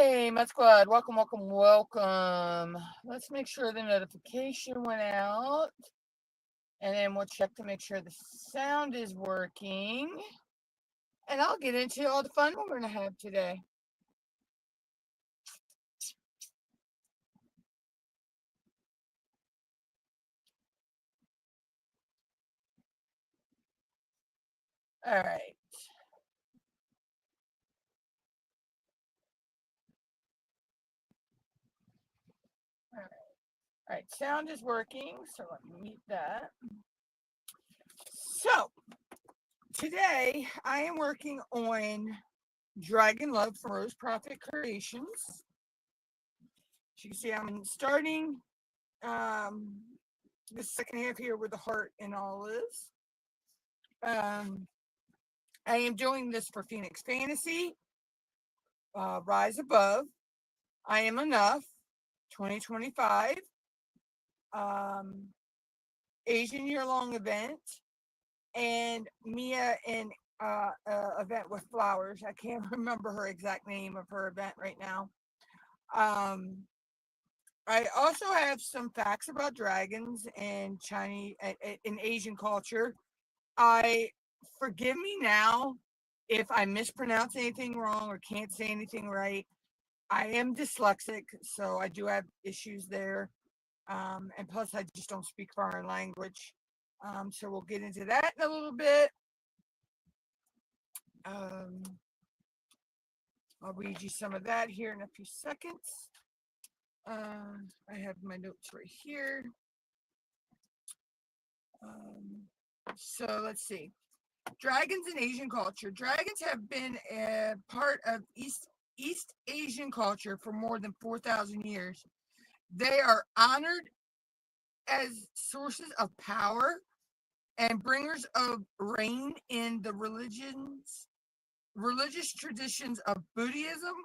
Hey, Mud Squad, welcome, welcome, welcome. Let's make sure the notification went out. And then we'll check to make sure the sound is working. And I'll get into all the fun we're going to have today. All right. All right, sound is working, so let me mute that. So, today I am working on Dragon Love from Rose Profit Creations. As you can see, I'm starting the second half here where the heart and all is. I am doing this for Phoenix Fantasy, Rise Above, I Am Enough, 2025, Asian year-long event, and Mia in event with flowers. I can't remember her exact name of her event right now. I also have some facts about dragons and Chinese in Asian culture. Forgive me now if I mispronounce anything wrong or can't say anything right. I am dyslexic, so I do have issues there. And plus, I just don't speak foreign language. So we'll get into that in a little bit. I'll read you some of that here in a few seconds. I have my notes right here. So let's see. Dragons in Asian culture. Dragons have been a part of East Asian culture for more than 4,000 years. They are honored as sources of power and bringers of rain in the religious traditions of Buddhism,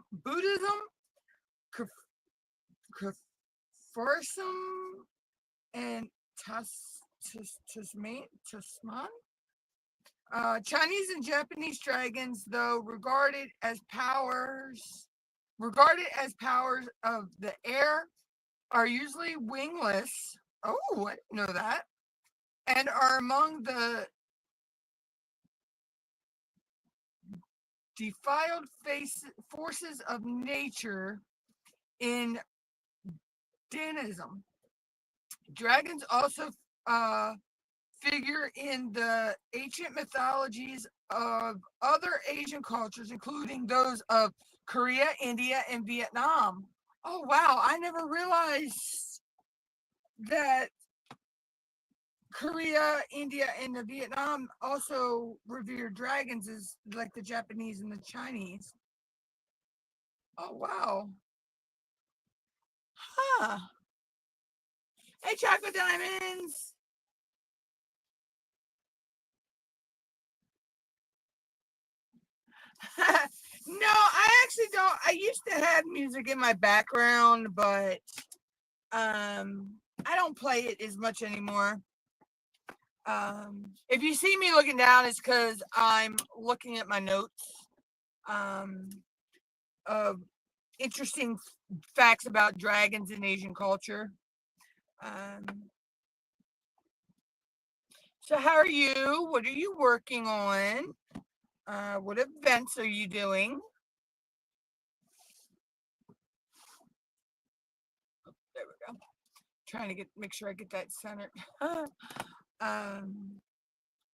Confucianism, and Tasman. Chinese and Japanese dragons, though regarded as powers of the air, are usually wingless. Oh, I didn't know that. And are among the defiled forces of nature in Danism. Dragons also figure in the ancient mythologies of other Asian cultures, including those of Korea, India, and Vietnam. Oh, wow. I never realized that Korea, India, and the Vietnam also revere dragons as like the Japanese and the Chinese. Oh, wow. Huh. Hey, Chocolate Diamonds. No, I actually don't. I used to have music in my background, but I don't play it as much anymore. If you see me looking down, it's because I'm looking at my notes of interesting facts about dragons in Asian culture. So how are you? What are you working on? What events are you doing? There we go. Trying to make sure I get that centered.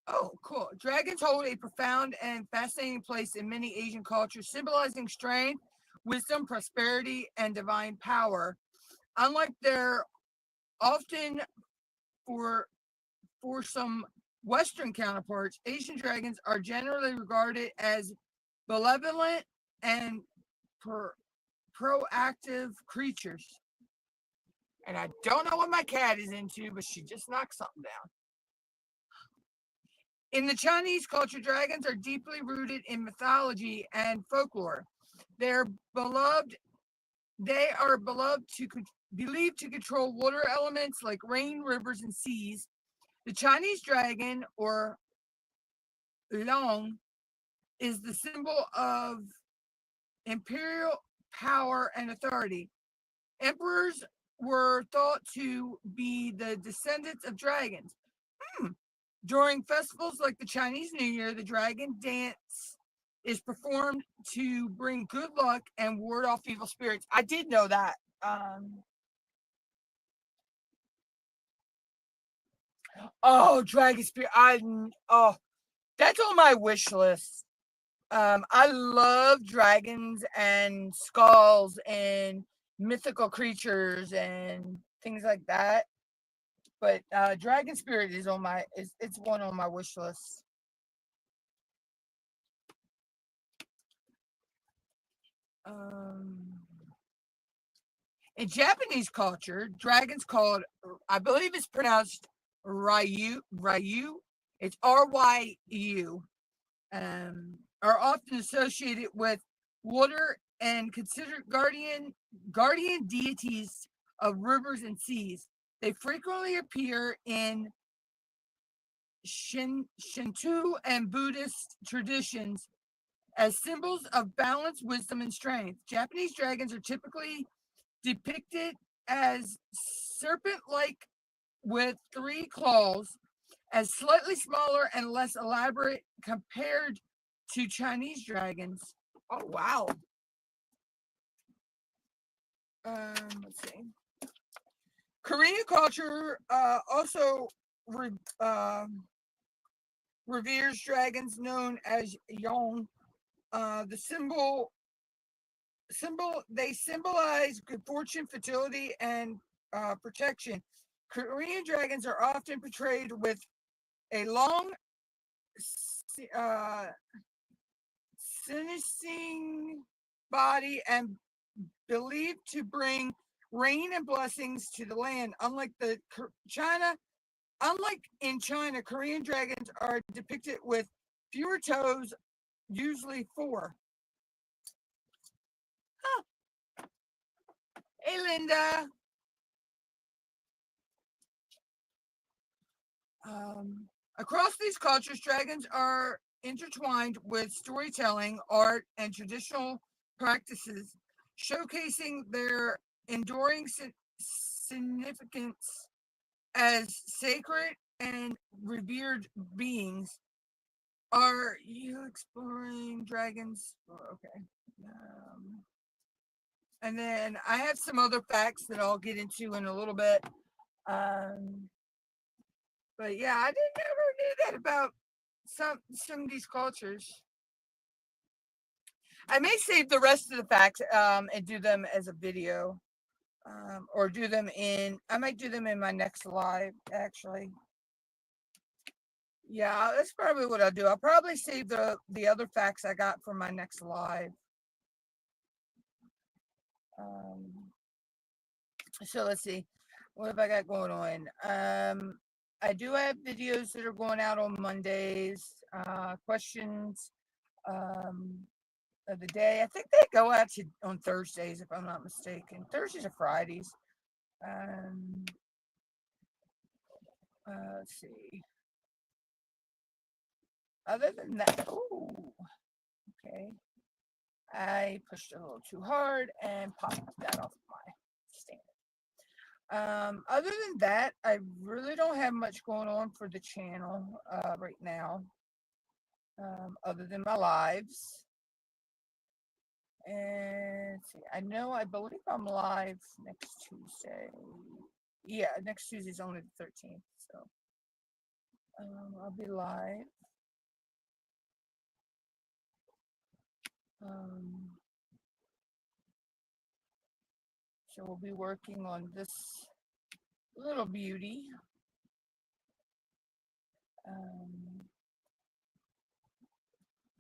Oh, cool. Dragons hold a profound and fascinating place in many Asian cultures, symbolizing strength, wisdom, prosperity, and divine power. Unlike their often for some Western counterparts, Asian dragons are generally regarded as benevolent and proactive creatures. And I don't know what my cat is into, but she just knocked something down. In the Chinese culture, dragons are deeply rooted in mythology and folklore. They are believed to control water elements like rain, rivers, and seas. The Chinese dragon, or long, is the symbol of imperial power, and authority. Emperors were thought to be the descendants of dragons. Hmm. During festivals like the Chinese New Year, the dragon dance is performed to bring good luck and ward off evil spirits. I did know that. Oh, dragon spirit! That's on my wish list. I love dragons and skulls and mythical creatures and things like that. But dragon spirit is on my it's one on my wish list. Um, in Japanese culture, dragons called, I believe it's pronounced Ryu. It's Ryu. Are often associated with water and considered guardian deities of rivers and seas. They frequently appear in Shinto and Buddhist traditions as symbols of balance, wisdom, and strength. Japanese dragons are typically depicted as serpent-like with 3 claws, as slightly smaller and less elaborate compared to Chinese dragons. Oh wow. Let's see. Korean culture also reveres dragons known as Yong. The symbol they symbolize good fortune, fertility, and protection. Korean dragons are often portrayed with a long, menacing body and believed to bring rain and blessings to the land. Unlike in China, Korean dragons are depicted with fewer toes, usually 4. Huh. Hey, Linda. Across these cultures, dragons are intertwined with storytelling, art, and traditional practices, showcasing their enduring significance as sacred and revered beings. Are you exploring dragons? Oh, okay. And then I have some other facts that I'll get into in a little bit. But yeah, I didn't ever knew that about some of these cultures. I may save the rest of the facts and do them as a video. Or do them I might do them in my next live, actually. Yeah, that's probably what I'll do. I'll probably save the other facts I got for my next live. So let's see. What have I got going on? I do have videos that are going out on Mondays. Questions of the day. I think they go out on Thursdays, if I'm not mistaken. Thursdays or Fridays. Let's see. Other than that, oh, okay. I pushed a little too hard and popped that off my stand. Other than that, I really don't have much going on for the channel right now. Other than my lives. And let's see, I believe I'm live next Tuesday. Yeah, next Tuesday is only the 13th, so I'll be live. So we'll be working on this little beauty.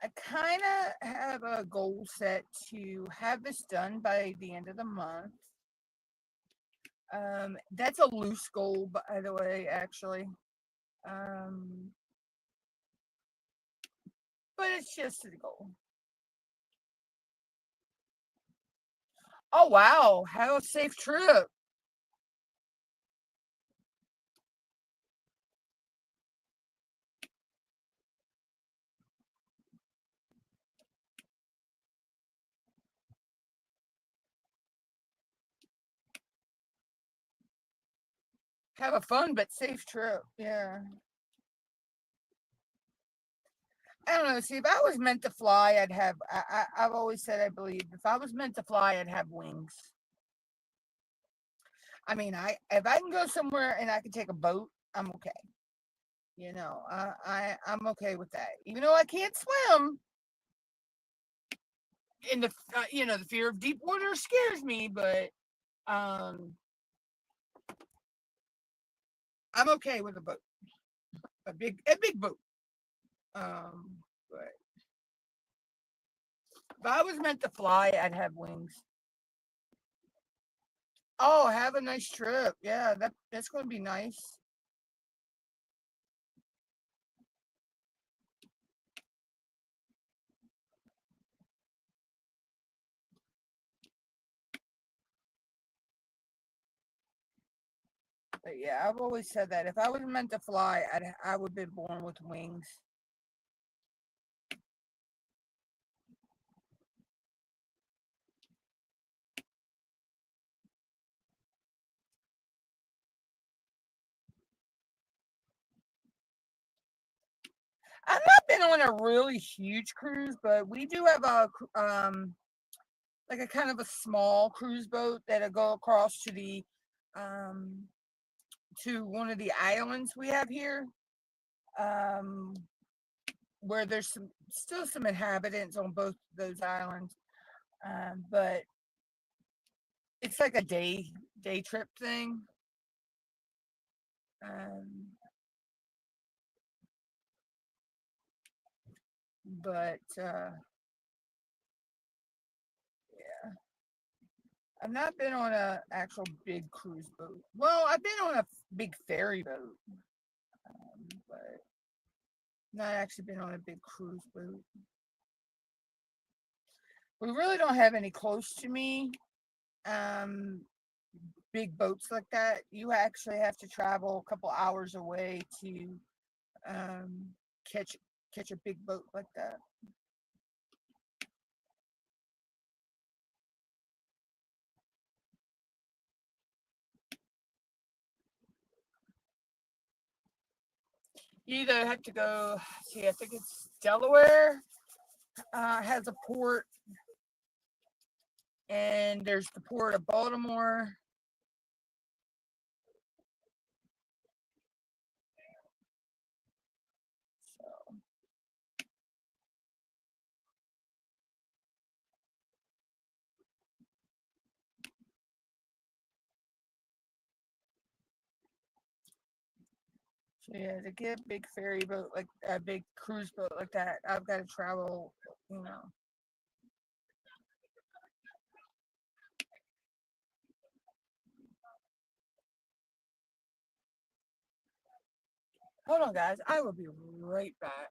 I kind of have a goal set to have this done by the end of the month. That's a loose goal, by the way, actually. But it's just a goal. Oh, wow. Have a safe trip. Have a fun but safe trip. Yeah. I don't know. See, if I was meant to fly, I'd have. I've always said I believe if I was meant to fly, I'd have wings. I mean, I if I can go somewhere and I can take a boat, I'm okay. I'm okay with that. Even though I can't swim, and the fear of deep water scares me, but um, I'm okay with a boat, a big boat. But if I was meant to fly, I'd have wings. Oh, have a nice trip. Yeah, that's going to be nice. But yeah, I've always said that if I was meant to fly, I would have been born with wings. I've not been on a really huge cruise, but we do have like a kind of a small cruise boat that'll go across um to one of the islands we have here. Um where there's still some inhabitants on both those islands. But it's like a day trip thing. Um but yeah. I've not been on a actual big cruise boat. Well, I've been on a big ferry boat, but not actually been on a big cruise boat. We really don't have any close to me. Um, Big boats like that. You actually have to travel a couple hours away to um catch catch a big boat like that. You either have to go. See, I think it's Delaware. Has a port, and there's the port of Baltimore. So, so yeah, to get a big ferry boat like a big cruise boat like that, I've got to travel. You know. Hold on, guys. I will be right back.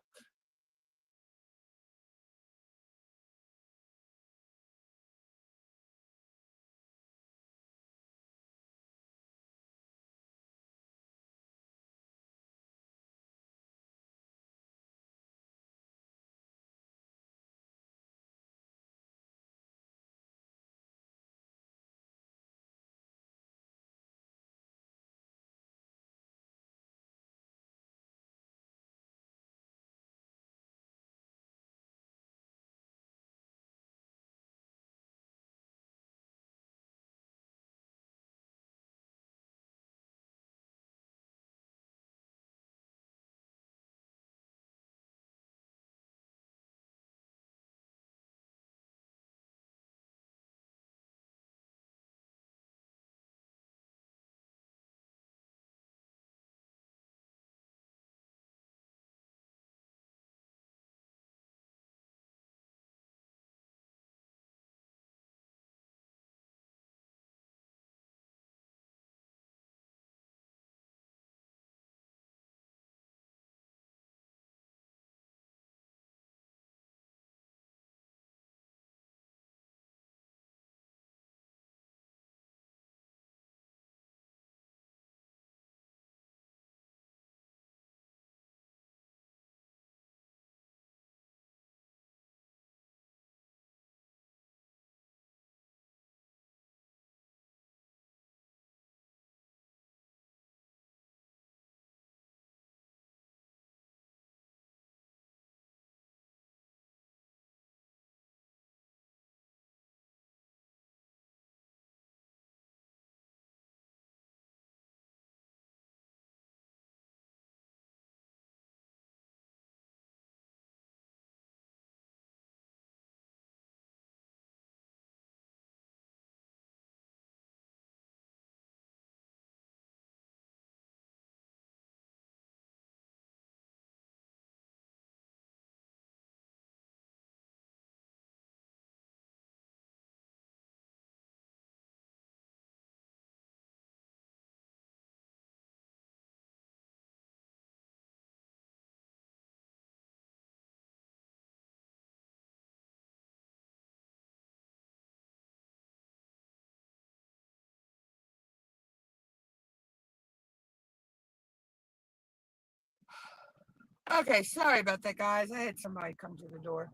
Okay, sorry about that, guys. I had somebody come to the door.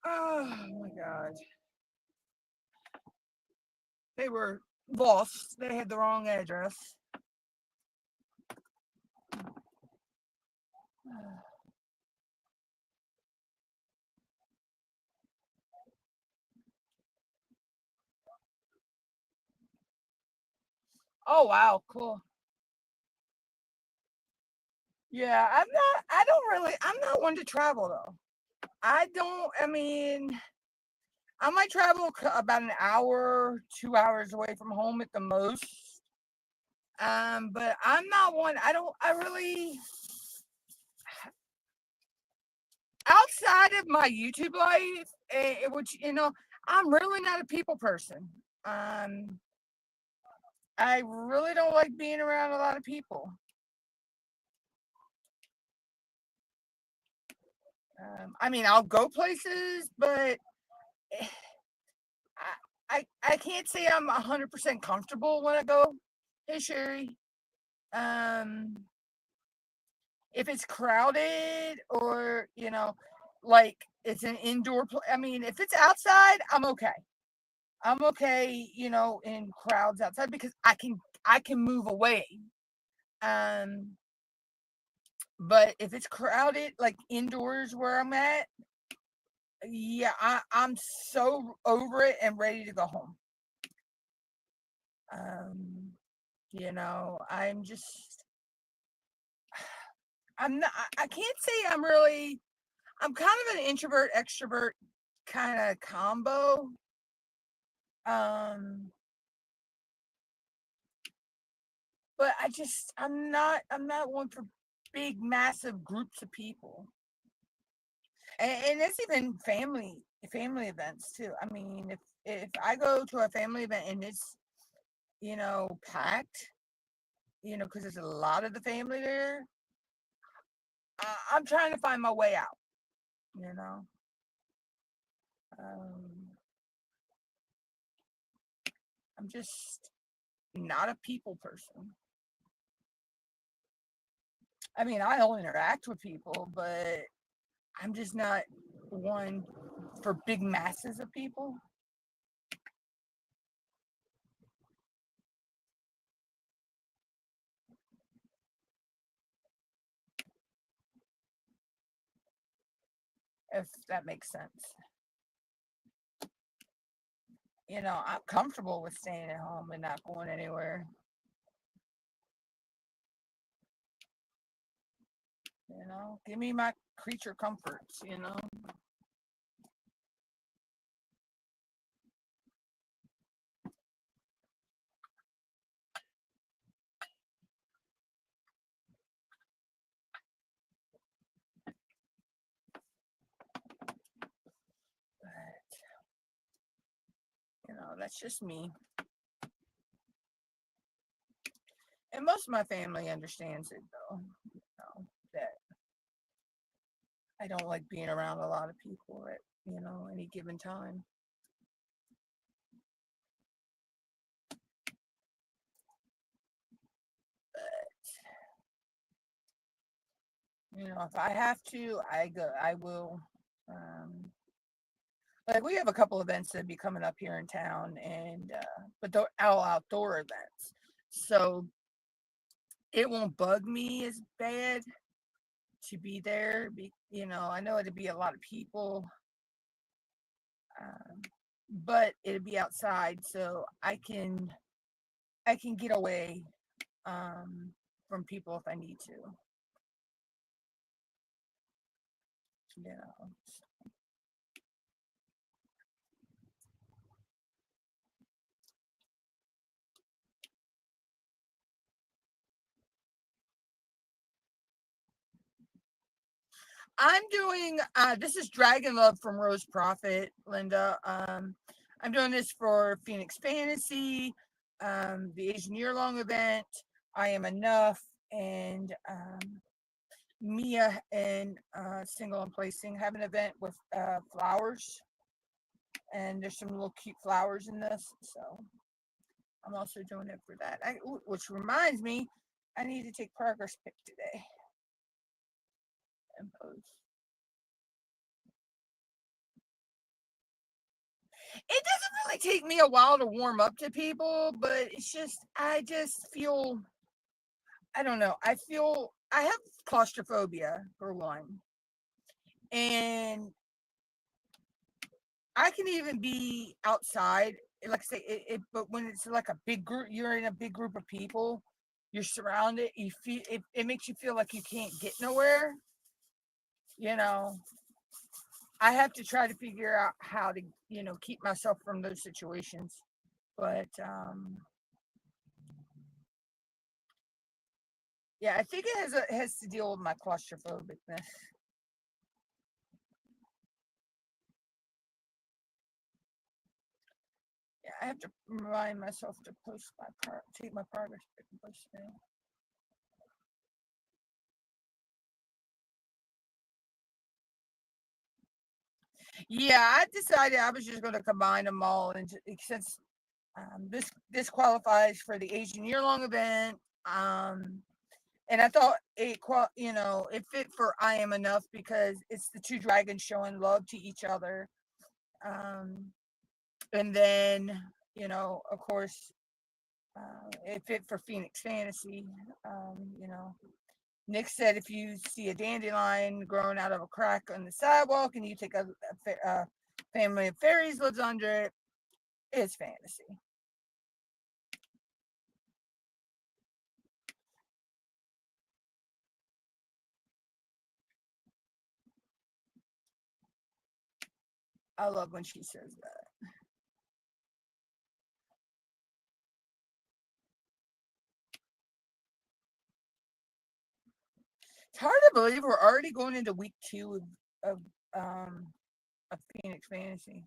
Oh my God. They were lost. They had the wrong address. Oh wow, cool. Yeah, I'm not one to travel though. I mean, I might travel about an hour, 2 hours away from home at the most. But I'm not one, I really, outside of my YouTube life, which, I'm really not a people person. Um, I really don't like being around a lot of people. I mean, I'll go places, but I can't say I'm 100% comfortable when I go. Hey, Sherry. Um, if it's crowded or, like it's an indoor, I mean, if it's outside, I'm okay. I'm okay, in crowds outside because I can move away. Um, but if it's crowded, like indoors where I'm at, yeah, I'm so over it and ready to go home. Um, I'm just, I'm not, I can't say I'm kind of an introvert, extrovert kind of combo. Um, but I'm not one for big, massive groups of people. And it's even family events too. I mean, if I go to a family event and it's, packed, because there's a lot of the family there, I'm trying to find my way out, you know. Um, I'm just not a people person. I mean, I'll interact with people, but I'm just not one for big masses of people. If that makes sense. I'm comfortable with staying at home and not going anywhere. Give me my creature comforts. But, that's just me. And most of my family understands it, though, that I don't like being around a lot of people at, any given time. If I have to, I will. Um, like we have a couple events that be coming up here in town, and but they're all outdoor events, so it won't bug me as bad to be there. I know it'd be a lot of people, um, but it'd be outside, so I can get away um, from people if I need to. You know, I'm doing this is Dragon Love from Rose Profit, Linda. I'm doing this for Phoenix Fantasy, the Asian Year Long event. I Am Enough, and Mia and Single and Placing have an event with flowers, and there's some little cute flowers in this. So I'm also doing it for that. Which reminds me, I need to take progress pic today. impose. It doesn't really take me a while to warm up to people, but it's just, I just feel, I don't know. I have claustrophobia for one. And I can even be outside, like I say, but when it's like a big group, you're in a big group of people, you're surrounded, you feel it makes you feel like you can't get nowhere. You know, I have to try to figure out how to, keep myself from those situations. But yeah, I think it has to deal with my claustrophobicness. Yeah, I have to remind myself to take my progress pic and post it. Yeah, I decided I was just going to combine them all, and since this qualifies for the Asian year-long event, and I thought it fit for I Am Enough because it's the two dragons showing love to each other, and then of course, it fit for Phoenix Fantasy. Nick said if you see a dandelion growing out of a crack on the sidewalk and you think a family of fairies lives under it, it's fantasy. I love when she says that. It's hard to believe we're already going into week 2 of Phoenix Fantasy.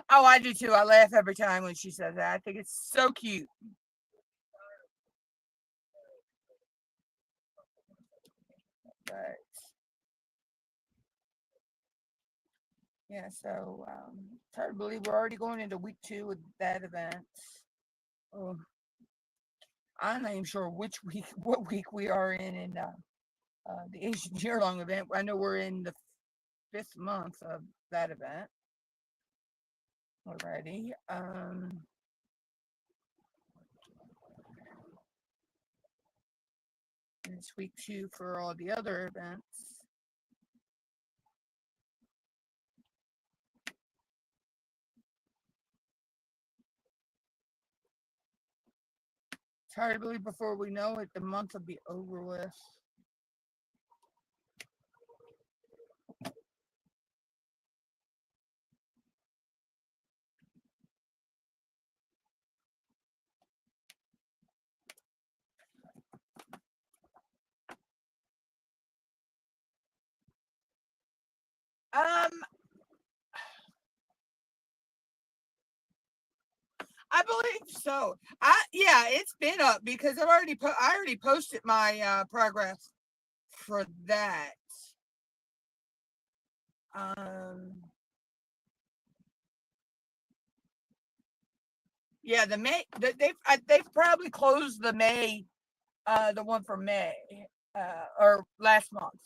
Oh, I do too. I laugh every time when she says that. I think it's so cute. But yeah, so it's hard to believe we're already going into week 2 with that event. Oh, I'm not even sure what week we are in the Asian year-long event. I know we're in the 5th month of that event already. And it's week 2 for all the other events. It's hard to believe before we know it, the month will be over with. Um, I believe so. Yeah, it's been up because I already posted my progress for that. Um, yeah, they've probably closed the May, the one for May, or last month.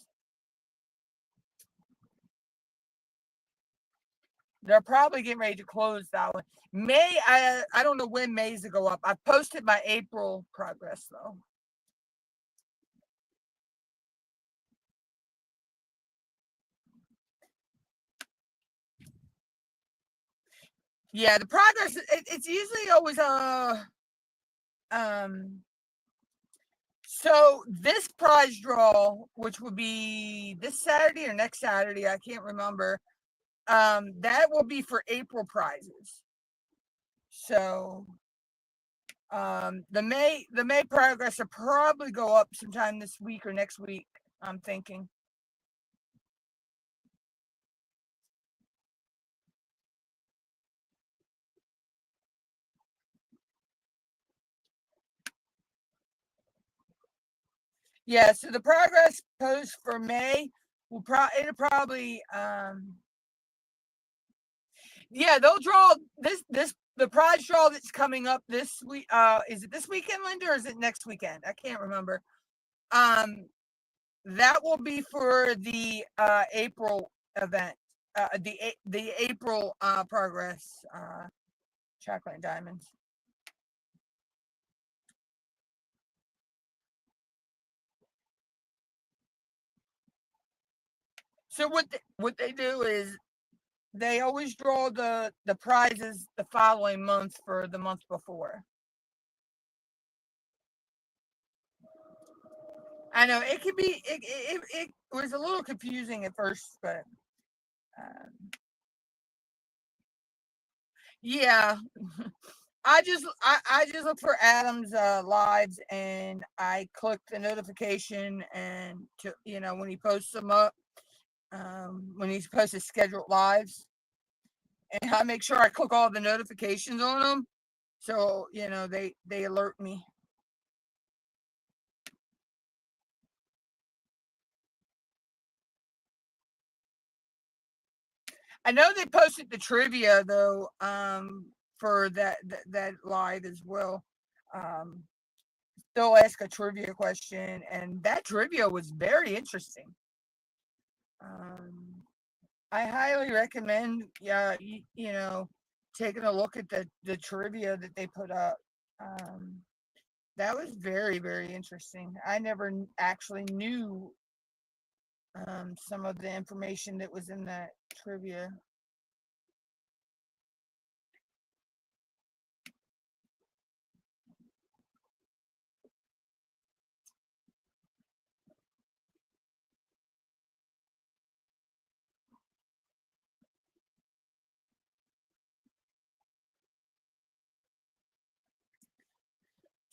They're probably getting ready to close that one. May, I don't know when May's to go up. I posted my April progress though. Yeah, the progress it's usually always um so this prize draw, which would be this Saturday or next Saturday, I can't remember. That will be for April prizes. So the May progress will probably go up sometime this week or next week, I'm thinking. Yeah, so the progress post for May it'll probably yeah, they'll draw the prize draw that's coming up this week. Is it this weekend, Linda, or is it next weekend? I can't remember. Um that will be for the April event, the April progress Trackline Diamonds. So what they do is they always draw the prizes the following month for the month before. I know it could be it was a little confusing at first, but yeah. I just look for Adam's lives, and I click the notification, and to when he posts them up, when he's posted scheduled lives, and I make sure I click all the notifications on them, so they alert me. I know they posted the trivia though, for that live as well. Um, they'll ask a trivia question, and that trivia was very interesting. Um, I highly recommend, yeah, taking a look at the trivia that they put up. Um, that was very, very interesting. I never actually knew some of the information that was in that trivia.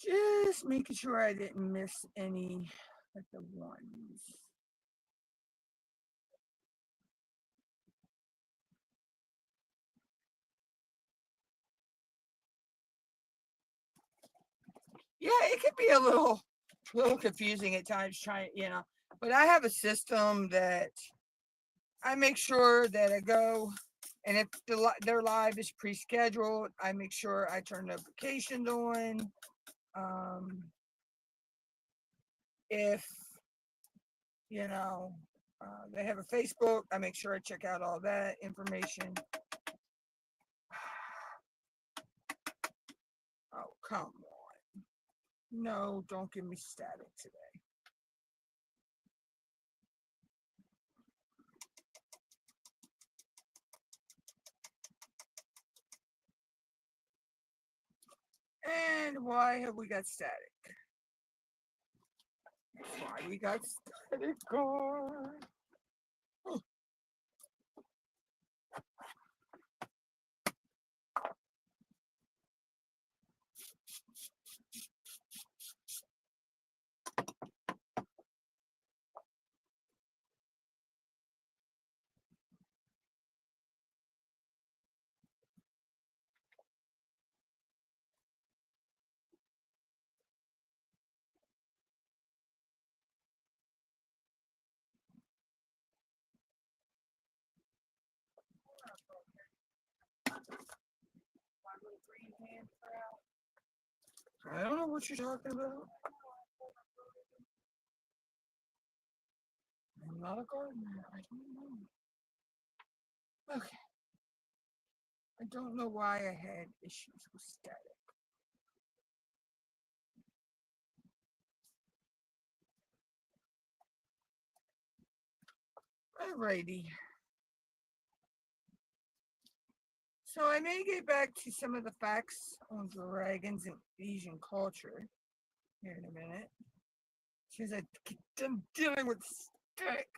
Just making sure I didn't miss any of the ones. Yeah, it could be a little confusing at times trying, but I have a system that I make sure that I go, and if their live is pre-scheduled, I make sure I turn notifications on. If you know they have a Facebook, I make sure I check out all that information. Oh, come on. No, don't give me static today. And why have we got static? Why we got static on? I don't know what you're talking about. I'm not a gardener. I don't know. Okay. I don't know why I had issues with static. Alrighty. So I may get back to some of the facts on dragons and Asian culture here in a minute. Because I'm dealing with static.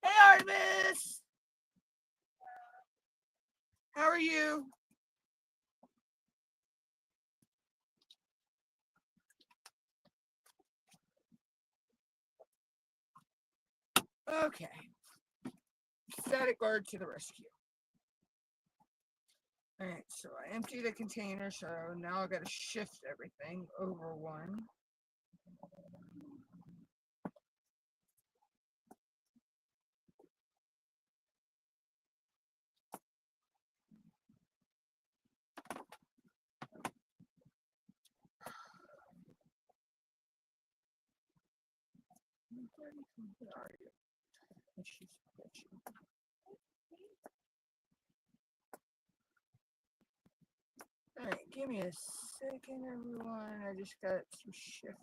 Hey Artemis! How are you? Okay. Static guard to the rescue. Alright, so I empty the container, so now I gotta shift everything over one. Where are you? Alright, give me a second, everyone. I just got to shift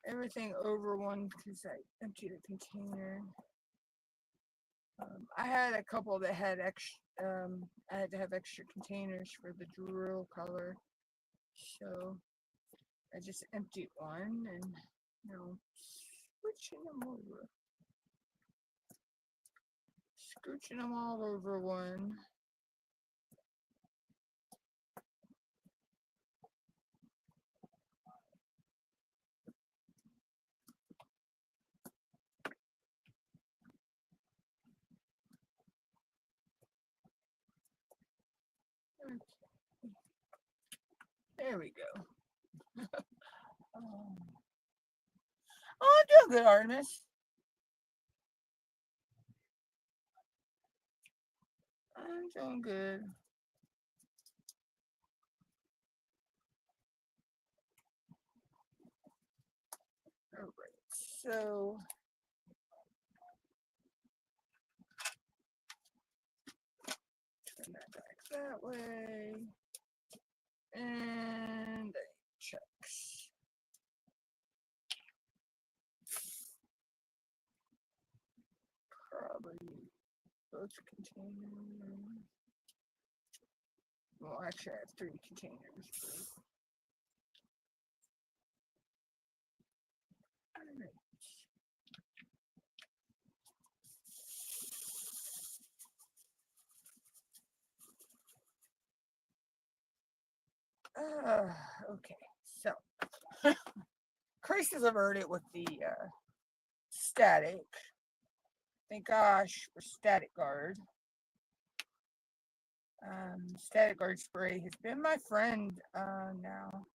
everything over one because I emptied a container. I had a couple that had extra, I had to have extra containers for the drill color. So I just emptied one and now switching them over. Scooching them all over one. Okay. There we go. Oh, I'm doing good, Artemis. I'm doing good. All right, so turn that back that way, and checks. Probably both containers. Well, actually, I have 3 containers. Okay, so crisis averted with the static. Thank gosh for static guard. Static guard spray has been my friend now.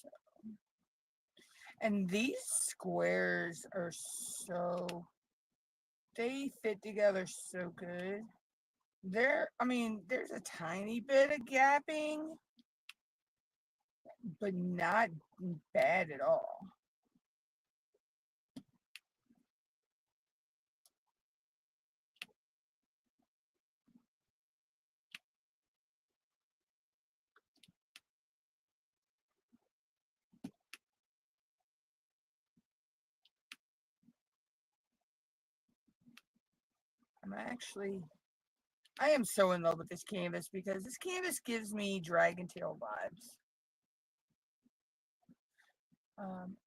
So, and these squares are so, they fit together so good. I mean, there's a tiny bit of gapping, but not bad at all. I am so in love with this canvas because this canvas gives me Dragon Tail vibes.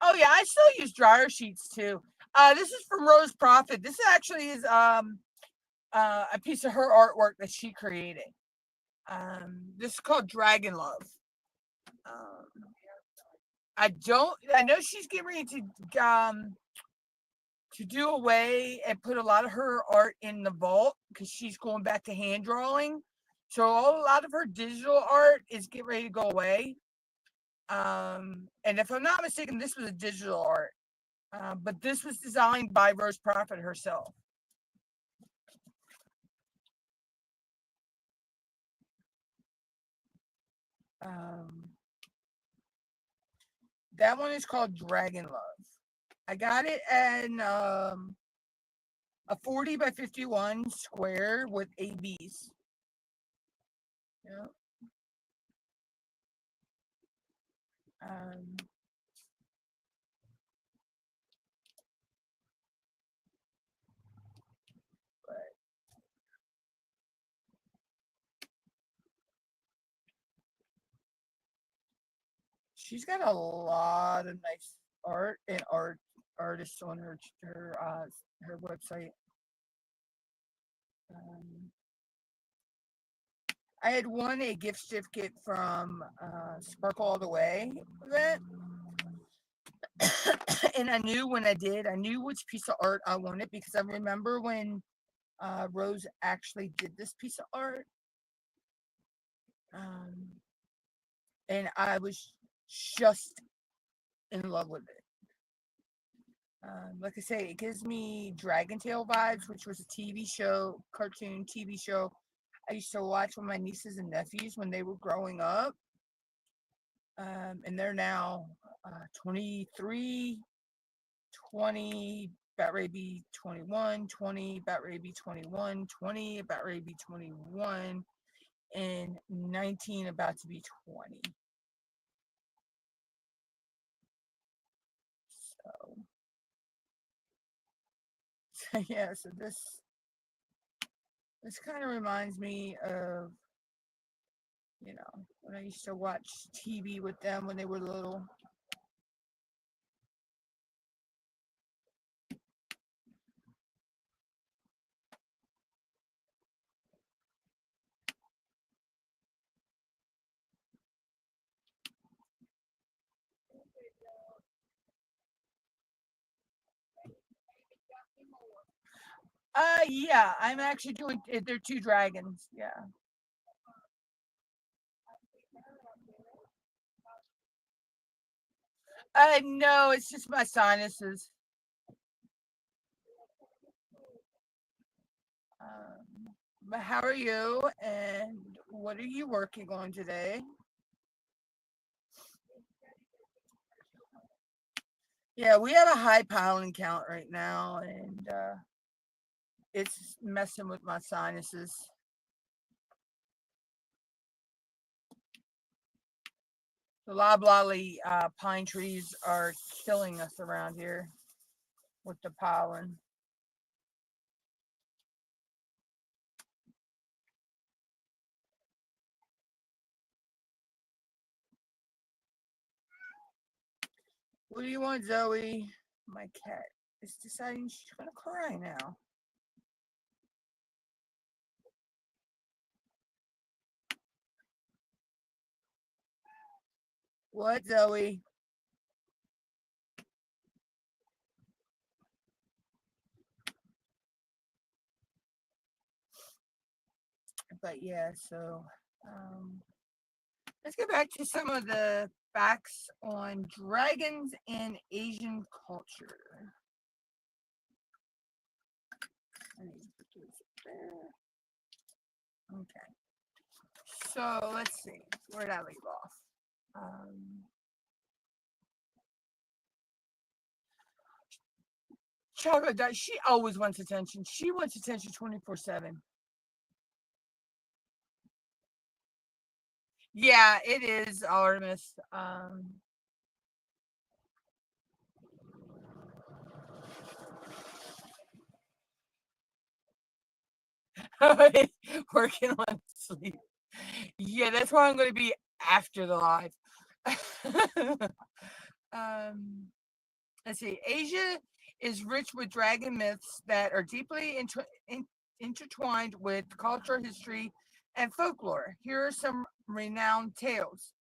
Oh yeah, I still use dryer sheets too. This is from Rose Profit. This actually is a piece of her artwork that she created. This is called Dragon Love. I know she's getting ready to do away and put a lot of her art in the vault because she's going back to hand drawing. So a lot of her digital art is getting ready to go away. And if I'm not mistaken, this was a digital art, but this was designed by Rose Profit herself. That one is called Dragon Love. I got it in a 40 by 51 square with ABs. Yeah. But she's got a lot of nice art and artists on her website. I had won a gift certificate from Sparkle All the Way event. And I knew when I knew which piece of art I wanted because I remember when Rose actually did this piece of art. And I was just in love with it. Like I say, it gives me Dragon Tail vibes, which was a TV show, cartoon TV show I used to watch with my nieces and nephews when they were growing up. And they're now 23, 20, about ready to be 21, 20, about ready to be 21, 20, about ready to be 21, and 19, about to be 20. So, yeah, so this kind of reminds me of, when I used to watch TV with them when they were little. Yeah, I'm actually doing. They're two dragons. Yeah. No, it's just my sinuses. But how are you? And what are you working on today? Yeah, we have a high pollen count right now, and it's messing with my sinuses. The loblolly pine trees are killing us around here with the pollen. What do you want, Zoe? My cat is deciding she's gonna cry now. What, Zoe? But yeah, so um, let's get back to some of the facts on dragons in Asian culture. I need to put those there. Okay. So let's see. Where did I leave off? Um, Chocolate Dot, she always wants attention. She wants attention 24/7. Yeah, it is Artemis. Working on sleep. Yeah, that's why I'm going to be after the live. um, let's see. Asia is rich with dragon myths that are deeply intertwined with culture, history, and folklore. Here are some renowned tales.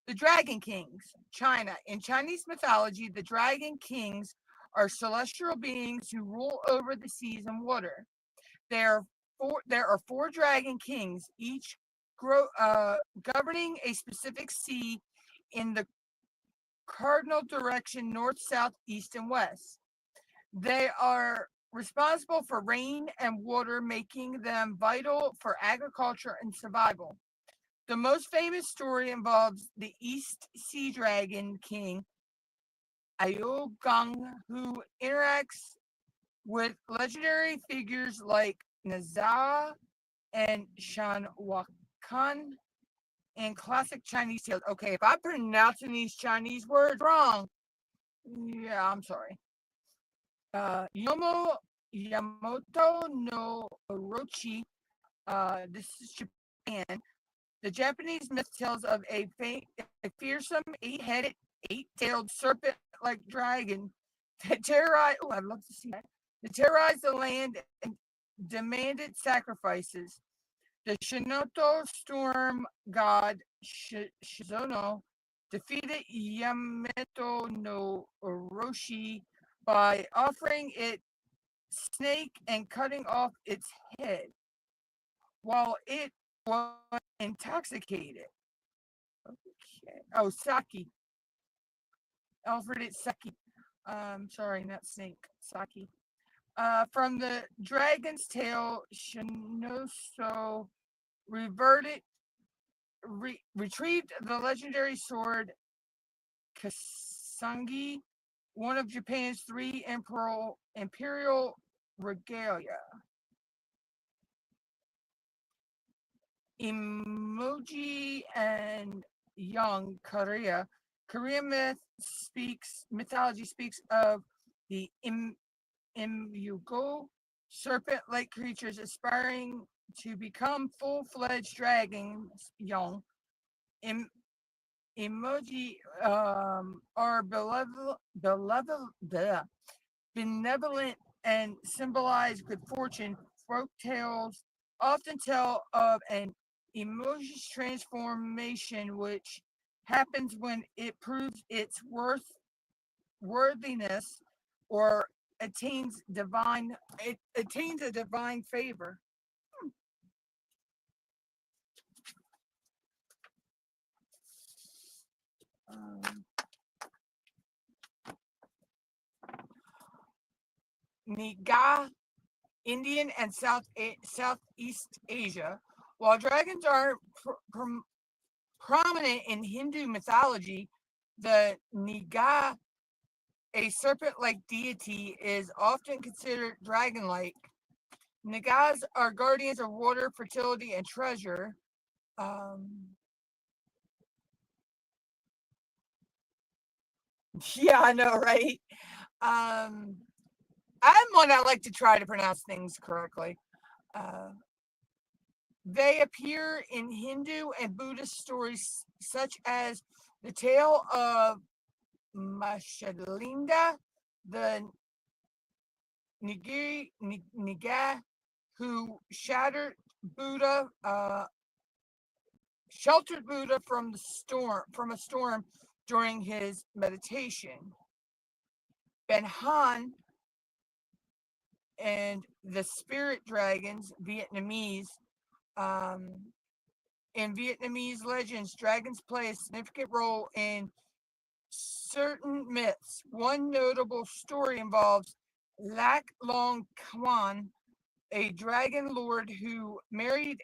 The Dragon Kings, China. In Chinese mythology, the Dragon Kings are celestial beings who rule over the seas and water. There, there are four Dragon Kings, each governing a specific sea in the cardinal direction north, south, east, and west. They are responsible for rain and water, making them vital for agriculture and survival. The most famous story involves the East Sea Dragon King, Aogang, who interacts with legendary figures like Naza and Shan Wakan in classic Chinese tales. Okay, if I'm pronouncing these Chinese words wrong, yeah, I'm sorry. Yamamoto no Orochi. This is Japan. The Japanese myth tells of a fearsome eight-headed, eight-tailed serpent-like dragon that terrorized. Oh, I'd love to see that. That terrorized the land and demanded sacrifices. The Shinoto storm god Shizuno defeated Yamato no Orochi by offering it snake and cutting off its head while it was intoxicated. Okay. Oh, Saki. Alfred it Saki. Sorry, not snake. Saki. From the Dragon's Tail, Shinoso reverted, retrieved the legendary sword Kasangi, one of Japan's three imperial regalia. Emoji and Young Korea. Korean mythology speaks of the Imugo, serpent-like creatures aspiring to become full-fledged dragons. Young emoji are benevolent and symbolize good fortune. Folk tales often tell of an emoji's transformation, which happens when it proves its worthiness or attains a divine favor. Um, Niga, Indian and Southeast Asia. While dragons are prominent in Hindu mythology, the Niga, a serpent-like deity, is often considered dragon-like. Nagas are guardians of water, fertility, and treasure. Yeah, I know, right? Um, I'm one that like to try to pronounce things correctly. Uh, they appear in Hindu and Buddhist stories, such as the tale of Mashalinda, the Niga, who sheltered Buddha from a storm during his meditation. Benhan and the spirit dragons, Vietnamese. Um, in Vietnamese legends, dragons play a significant role in certain myths. One notable story involves Lac Long Quan, a dragon lord who married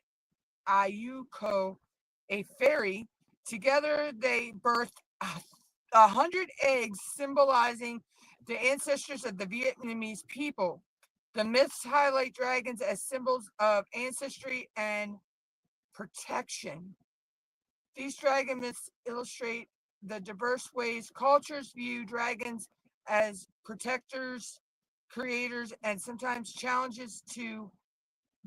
Ayuko, a fairy. Together, they birthed 100 eggs, symbolizing the ancestors of the Vietnamese people. The myths highlight dragons as symbols of ancestry and protection. These dragon myths illustrate the diverse ways cultures view dragons as protectors, creators, and sometimes challenges to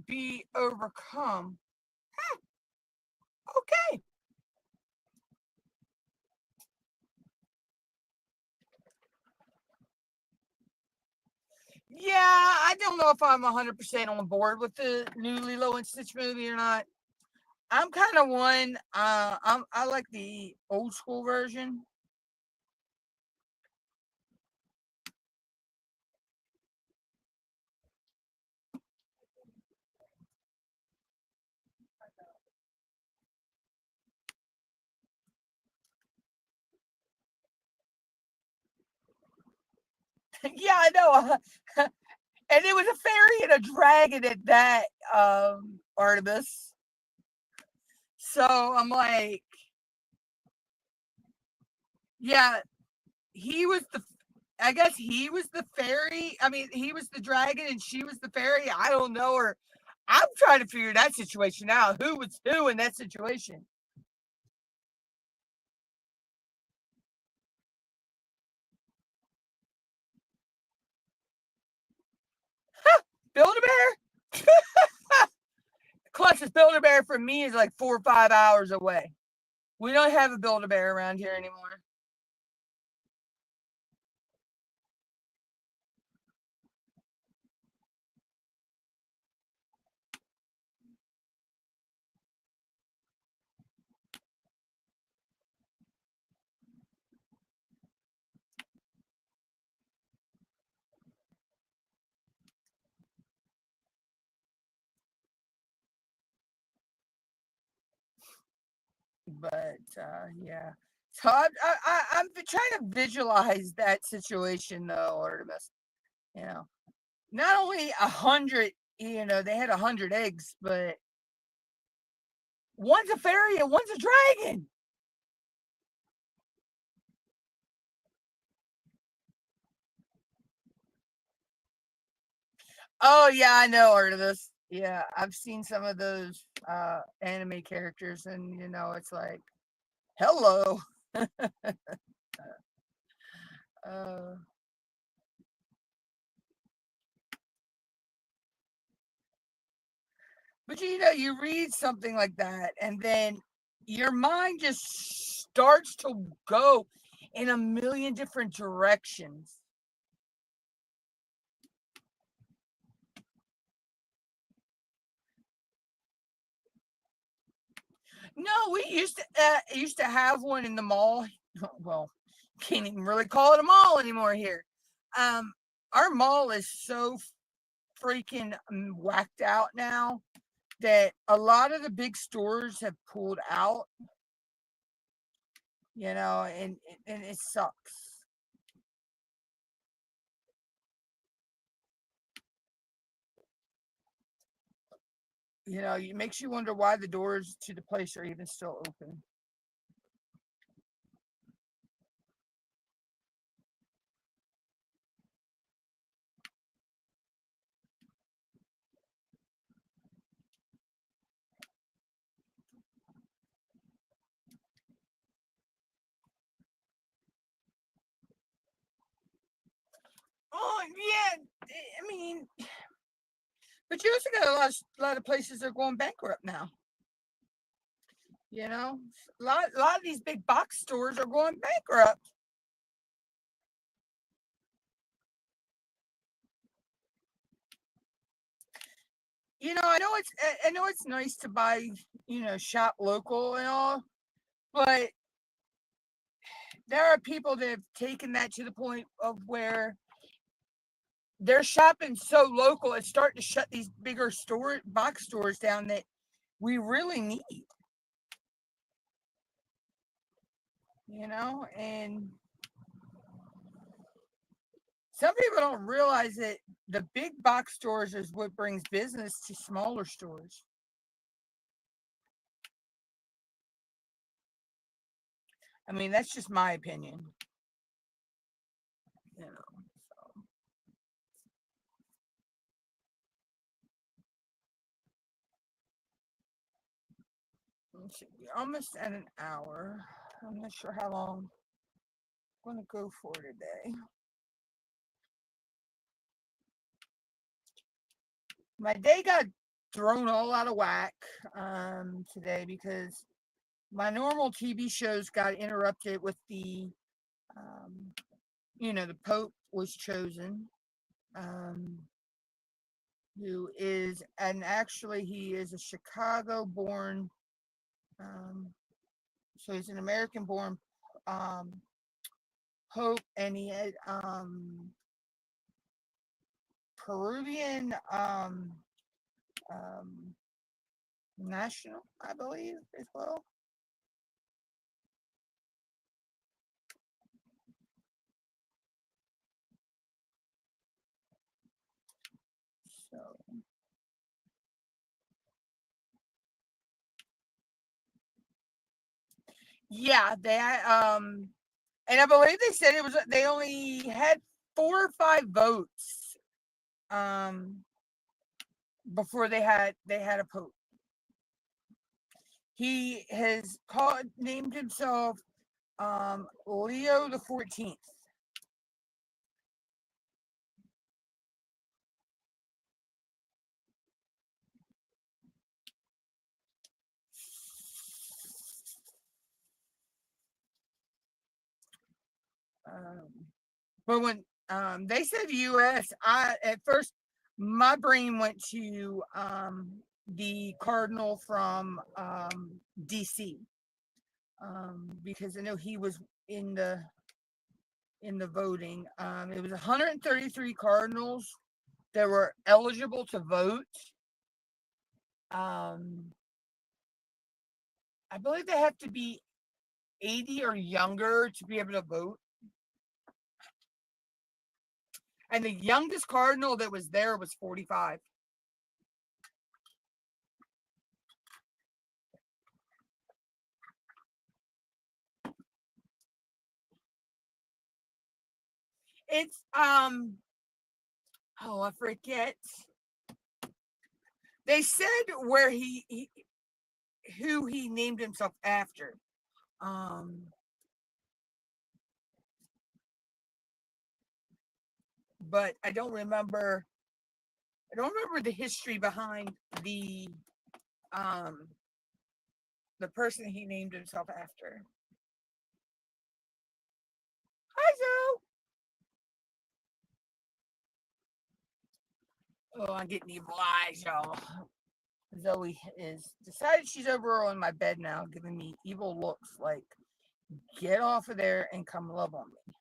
be overcome. Okay. Yeah, I don't know if I'm 100% on board with the new Lilo and Stitch movie or not. I'm kind of one. I like the old school version. Yeah, I know. And it was a fairy and a dragon at that, Artemis. So I'm like, yeah, he was the. I guess he was the fairy. I mean, he was the dragon and she was the fairy. I don't know. Or I'm trying to figure that situation out. Who was who in that situation? Build a bear? Closest Build a Bear from me is like 4 or 5 hours away. We don't have a Build a Bear around here anymore. But yeah. So I'm trying to visualize that situation though, Artemis. You know, not only 100, they had 100 eggs, but one's a fairy and one's a dragon. Oh yeah, I know, Artemis. Yeah, I've seen some of those anime characters, and it's like, hello. uh, but you read something like that, and then your mind just starts to go in a million different directions. No, we used to have one in the mall. Well, can't even really call it a mall anymore here. Um, our mall is so freaking whacked out now that a lot of the big stores have pulled out. And it sucks. It makes you wonder why the doors to the place are even still open. Oh yeah, I mean, but you also got a lot of places that are going bankrupt now. A lot of these big box stores are going bankrupt. I know it's nice to buy, shop local and all, but there are people that have taken that to the point of where they're shopping so local, it's starting to shut these bigger box stores down that we really need. And some people don't realize that the big box stores is what brings business to smaller stores. I mean, that's just my opinion. You know. We're almost at an hour. I'm not sure how long I'm going to go for today. My day got thrown all out of whack today because my normal TV shows got interrupted with um, the Pope was chosen, um, who is, and actually he is a Chicago born, um, so he's an American born um, Pope, and he had Peruvian um, national, I believe, as well. So yeah, and I believe they said they only had 4 or 5 votes um before they had a pope. He has named himself Leo the 14th. Um, but when they said U.S., I at first my brain went to the cardinal from D.C. Because I know he was in the voting. It was 133 cardinals that were eligible to vote. Um, I believe they have to be 80 or younger to be able to vote. And the youngest cardinal that was there was 45. It's oh, I forget. They said where who he named himself after. But I don't remember the history behind the person he named himself after. Hi, Zoe. Oh, I'm getting evil eyes, y'all. Zoe is decided she's over on my bed now, giving me evil looks like, get off of there and come love on me.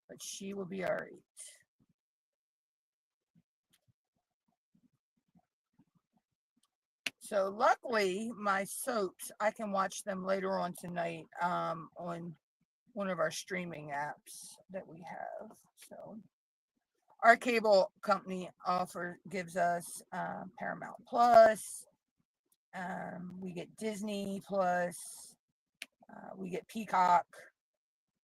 But she will be all right. So luckily, my soaps, I can watch them later on tonight on one of our streaming apps that we have. So our cable company gives us Paramount Plus. We get Disney Plus. We get Peacock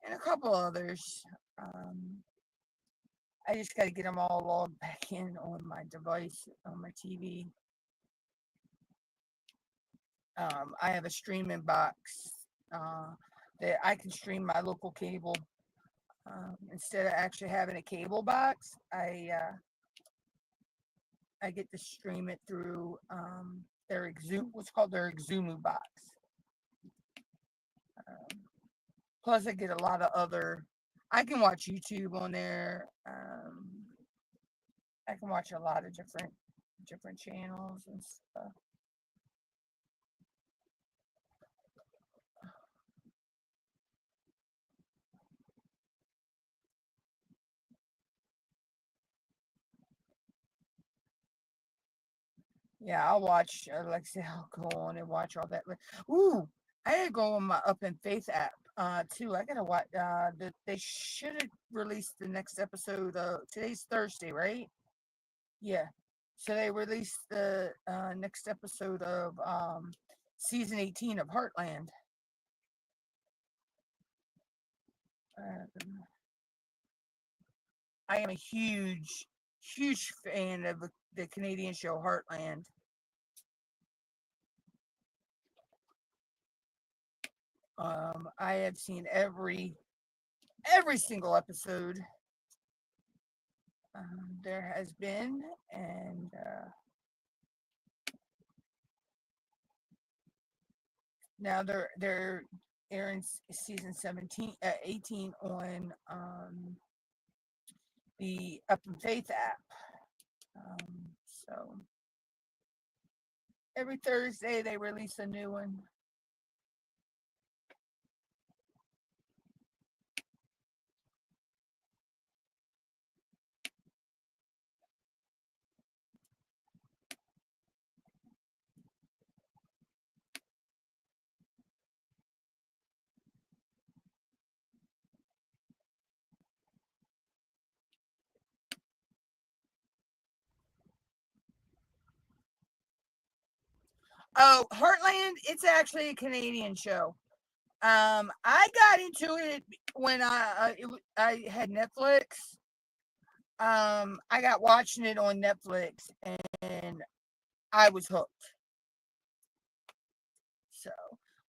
and a couple others. I just got to get them all logged back in on my device, on my TV. I have a streaming box that I can stream my local cable. Instead of actually having a cable box, I get to stream it through their what's called their Exumu box. Plus, I get a lot of other. I can watch YouTube on there. I can watch a lot of different channels and stuff. Yeah, I'll watch. Like I say, I'll go on and watch all that. Ooh, I had to go on my Up in Faith app too. I gotta watch. They should have released the next episode. Today's Thursday, right? Yeah. So they released the next episode of season 18 of Heartland. I am a huge fan of the Canadian show Heartland. I have seen every single episode there has been, and now they're airing season 18 on the Up in Faith app. So every Thursday they release a new one. Oh, Heartland, it's actually a Canadian show. I got into it when I had Netflix. I got watching it on Netflix and I was hooked. So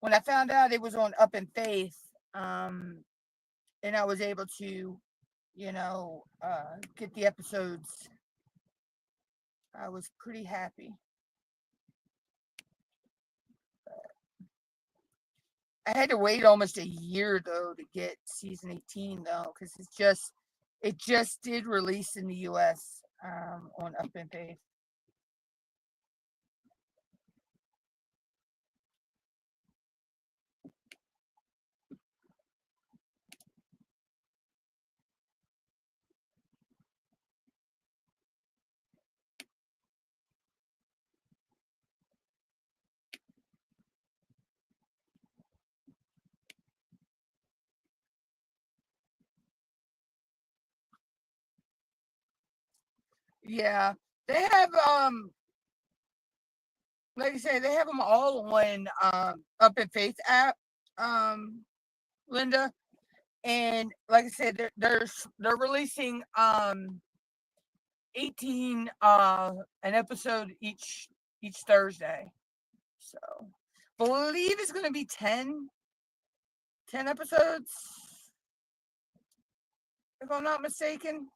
when I found out it was on Up in Faith, and I was able to, get the episodes, I was pretty happy. I had to wait almost a year though to get season 18 though, because it just did release in the US on Up in Faith. Yeah, they have like I say, they have them all on Up in Faith app, um, Linda. And like I said, they're releasing 18 an episode each Thursday. So believe it's gonna be 10 episodes, if I'm not mistaken.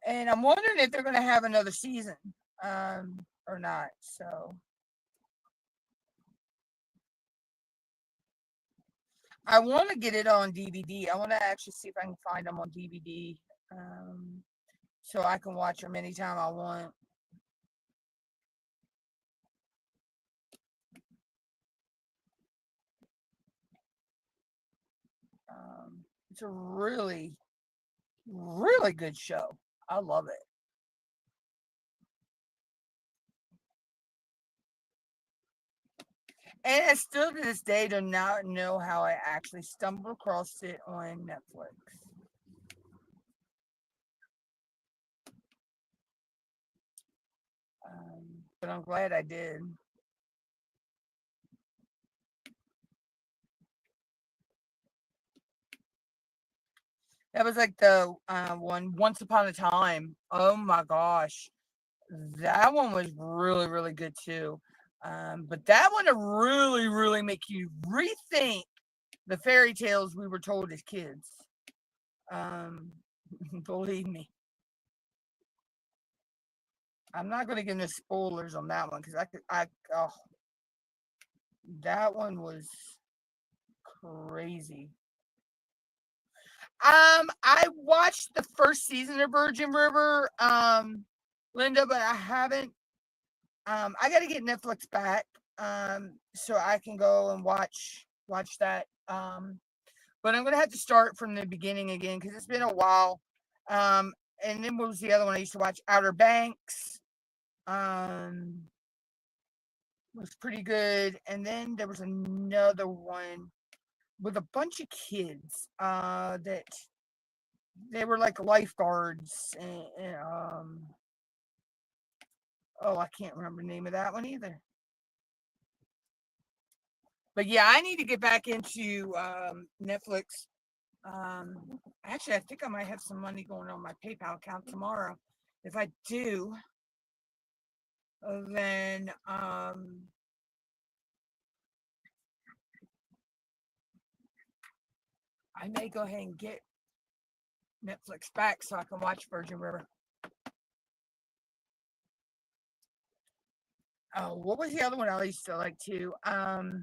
And I'm wondering if they're gonna have another season, or not. So I want to get it on DVD. I want to actually see if I can find them on DVD, so I can watch them anytime I want. It's a really, really good show. I love it. And I still to this day do not know how I actually stumbled across it on Netflix. But I'm glad I did. That was like the one Once Upon a Time. Oh my gosh. That one was really, really good too. But that one to really, really make you rethink the fairy tales we were told as kids. Um, believe me. I'm not going to give no spoilers on that one because oh, that one was crazy. I watched the first season of Virgin River, Linda, but I haven't. I got to get Netflix back, so I can go and watch that. But I'm gonna have to start from the beginning again because it's been a while. Um, and then what was the other one I used to watch? Outer Banks. Um, was pretty good. And then there was another one with a bunch of kids. That they were like lifeguards. Oh, I can't remember the name of that one either. But yeah, I need to get back into Netflix. Actually, I think I might have some money going on my PayPal account tomorrow. If I do, then I may go ahead and get Netflix back so I can watch Virgin River. Oh, what was the other one I used to like too? Heart.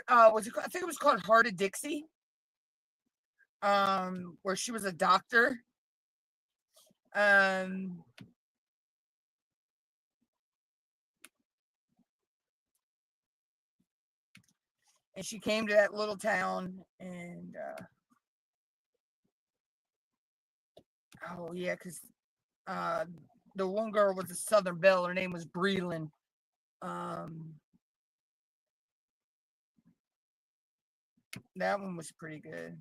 Was it? I think it was called Heart of Dixie. Where she was a doctor. Um, and she came to that little town, and oh yeah, because uh, the one girl was a Southern Belle. Her name was Breland. Um, that one was pretty good.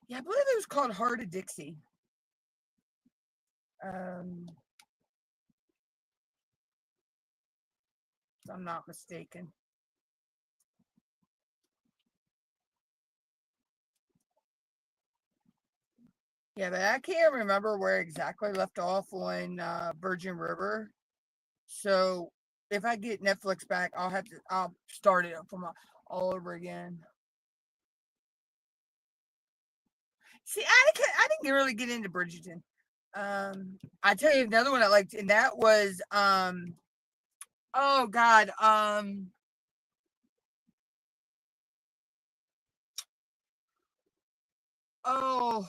Yeah, I believe it was called Heart of Dixie. Um, if I'm not mistaken. Yeah, but I can't remember where exactly left off on Virgin River. So if I get Netflix back, I'll start it up from all over again. See, I didn't really get into Bridgerton. I tell you another one I liked, and that was oh God, oh,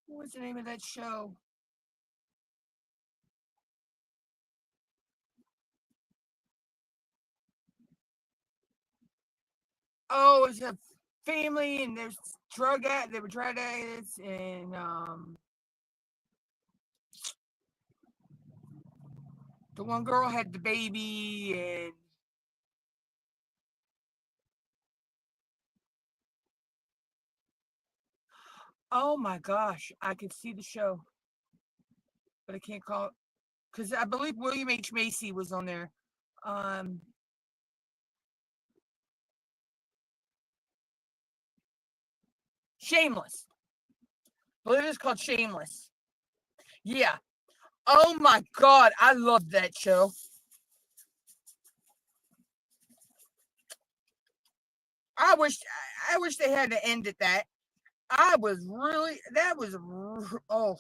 what was the name of that show? Oh, it's a family, and there's they were drug addicts, and The one girl had the baby, and oh my gosh, I could see the show, but I can't call it because I believe William H. Macy was on there. Um, Shameless. I believe it's called Shameless. Yeah. Oh my god, I love that show. I wish I wish they had to end at that. I was really that was oh,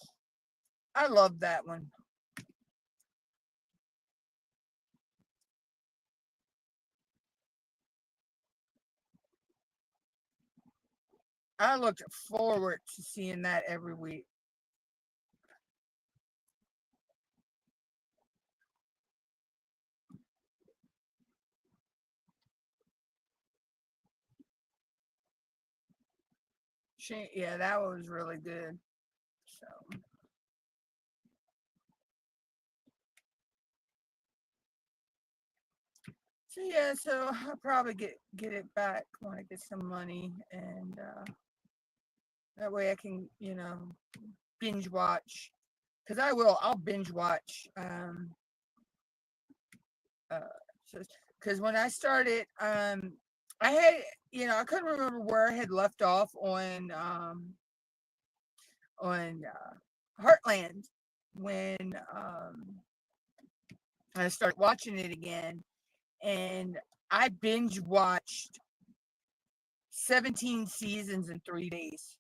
I love that one. I looked forward to seeing that every week. Yeah, that was really good. So, so yeah, so I'll probably get it back when I get some money, and that way I can binge watch because I'll binge watch uh because when I started I had I couldn't remember where I had left off on Heartland when I started watching it again, and I binge watched 17 seasons in 3 days.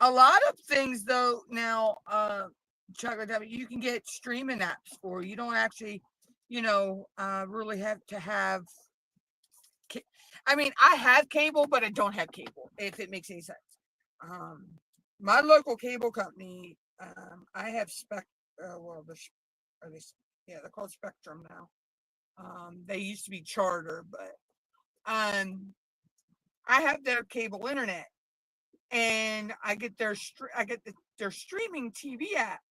A lot of things though now, chocolate you can get streaming apps for. You don't actually, really have to have. I mean, I have cable, but I don't have cable. If it makes any sense. Um, my local cable company, I have Well, are they? Yeah, they're called Spectrum now. They used to be Charter, but I have their cable internet, and I get their streaming TV app,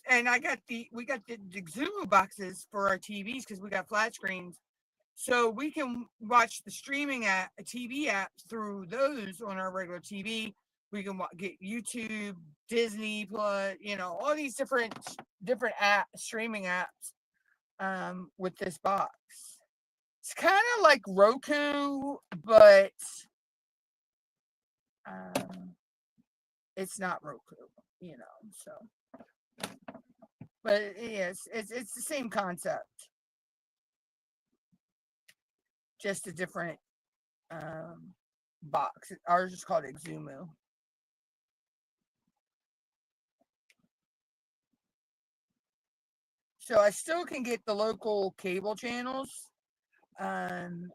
and we got the Xumo boxes for our TVs because we got flat screens, so we can watch the streaming app, a TV app through those on our regular TV. We can get YouTube, Disney Plus, all these different streaming apps with this box. It's kind of like Roku, but um, it's not Roku, So, but yes, it's the same concept, just a different box. Ours is called Exumu. So I still can get the local cable channels, and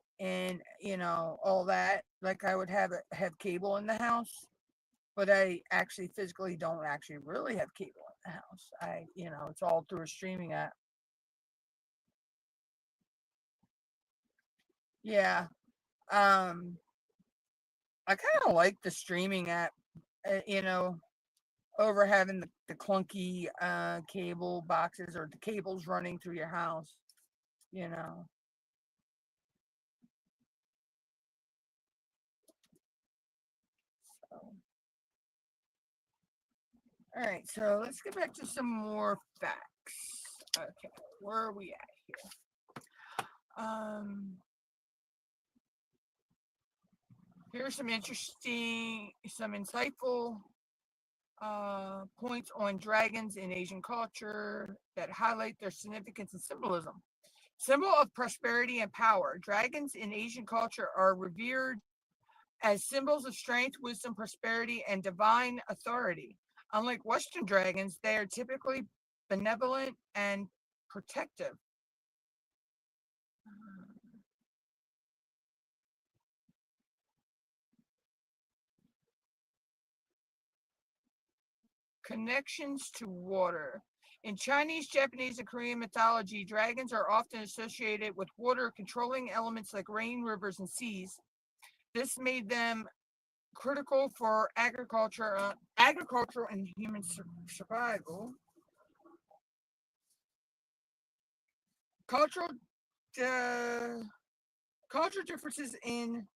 all that. Like I would have cable in the house, but I actually physically don't actually really have cable in the house. It's all through a streaming app. Yeah. Um, I kind of like the streaming app, over having the clunky cable boxes or the cables running through your house, you know. So, all right, so let's get back to some more facts. Okay, where are we at here? Um, Here's some insightful points on dragons in Asian culture that highlight their significance and symbolism. Symbol of prosperity and power. Dragons in Asian culture are revered as symbols of strength, wisdom, prosperity, and divine authority. Unlike Western dragons, they are typically benevolent and protective. Connections to water. In Chinese, Japanese, and Korean mythology, dragons are often associated with water, controlling elements like rain, rivers, and seas. This made them critical for agricultural and human survival. Cultural uh, cultural differences in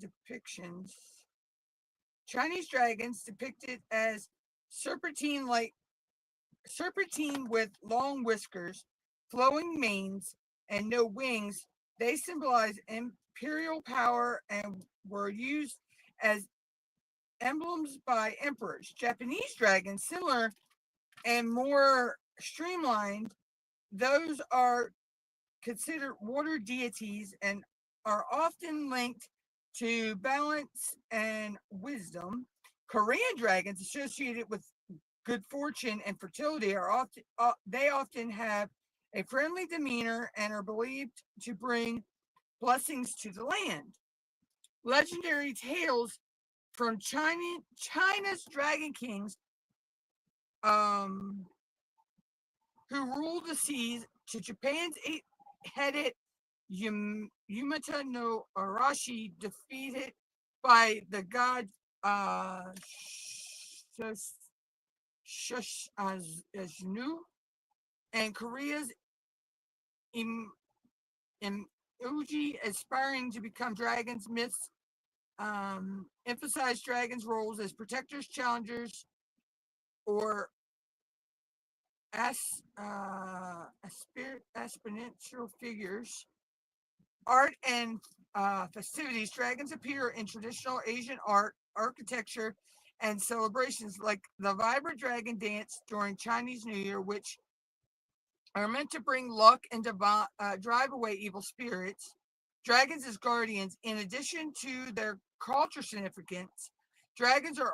depictions. Chinese dragons depicted as serpentine like serpentine with long whiskers, flowing manes, and no wings. They symbolize imperial power and were used as emblems by emperors. Japanese dragons, similar and more streamlined, those are considered water deities and are often linked to balance and wisdom. Korean dragons, associated with good fortune and fertility, are often have a friendly demeanor and are believed to bring blessings to the land. Legendary tales from China's dragon kings, um, who ruled the seas, to Japan's eight-headed Yumata no Arashi, defeated by the god Shashnu, and Korea's Im, Uji, aspiring to become dragons. Myths emphasize dragons' roles as protectors, challengers, or exponential figures. Art and festivities. Dragons appear in traditional Asian art, architecture, and celebrations, like the vibrant dragon dance during Chinese New Year, which are meant to bring luck and drive away evil spirits. Dragons as guardians. In addition to their cultural significance, dragons are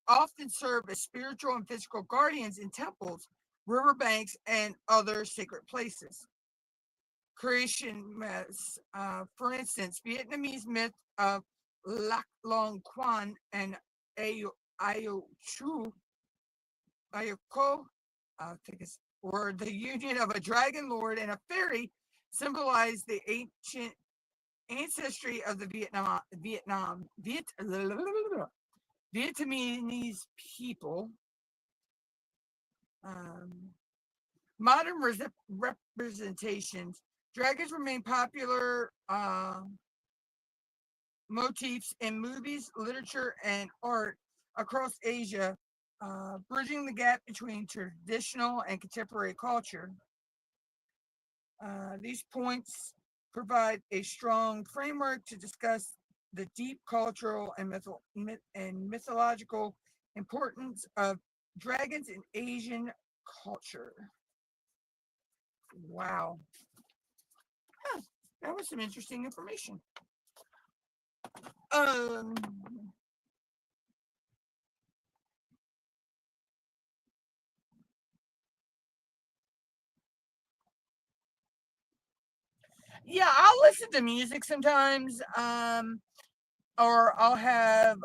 often serve as spiritual and physical guardians in temples, riverbanks, and other sacred places. Creation myths. For instance, Vietnamese myth of Lac Long Quan and Ayo Chu, Ayoko, I think it's, or the union of a dragon lord and a fairy, symbolize the ancient ancestry of the Vietnamese people. Um, Modern representations. Dragons remain popular motifs in movies, literature, and art across Asia, bridging the gap between traditional and contemporary culture. These points provide a strong framework to discuss the deep cultural and mythological importance of dragons in Asian culture. Wow. Huh, that was some interesting information. Um, yeah, I'll listen to music sometimes. Or I'll have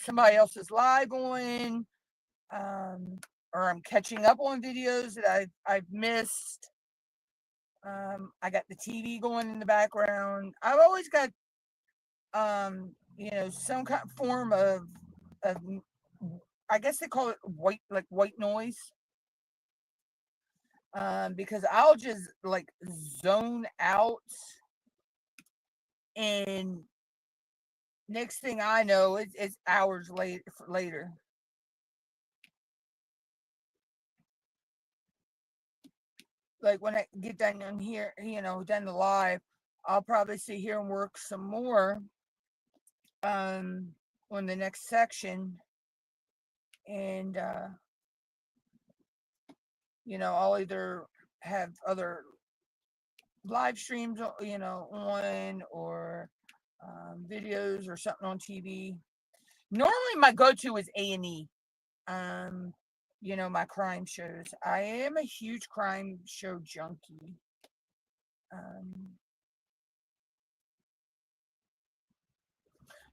somebody else's live on. Or I'm catching up on videos that I've missed. I got the TV going in the background. I've always got some kind of form of I guess they call it white noise. Because I'll just like zone out, and next thing I know, it's hours later. Like when I get done on here, done the live, I'll probably sit here and work some more on the next section, and I'll either have other live streams, on, or videos or something on TV. Normally, my go-to is A&E. My crime shows. I am a huge crime show junkie. Um,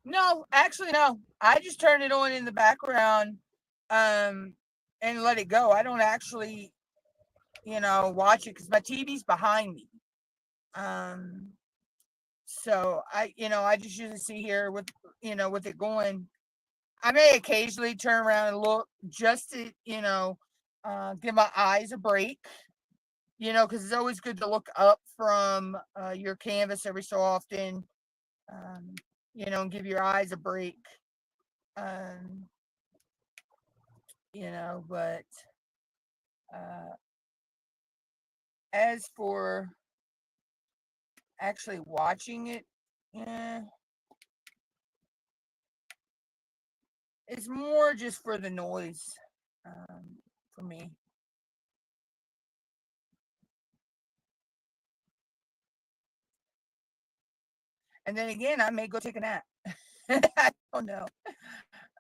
no, actually, no. I just turn it on in the background, and let it go. I don't actually, watch it because my TV's behind me. Um, So I just usually see here with, with it going. I may occasionally turn around and look just to, give my eyes a break, because it's always good to look up from your canvas every so often, um, and give your eyes a break. Um, but uh, as for actually watching it, eh, it's more just for the noise, for me. And then again, I may go take a nap. I don't know.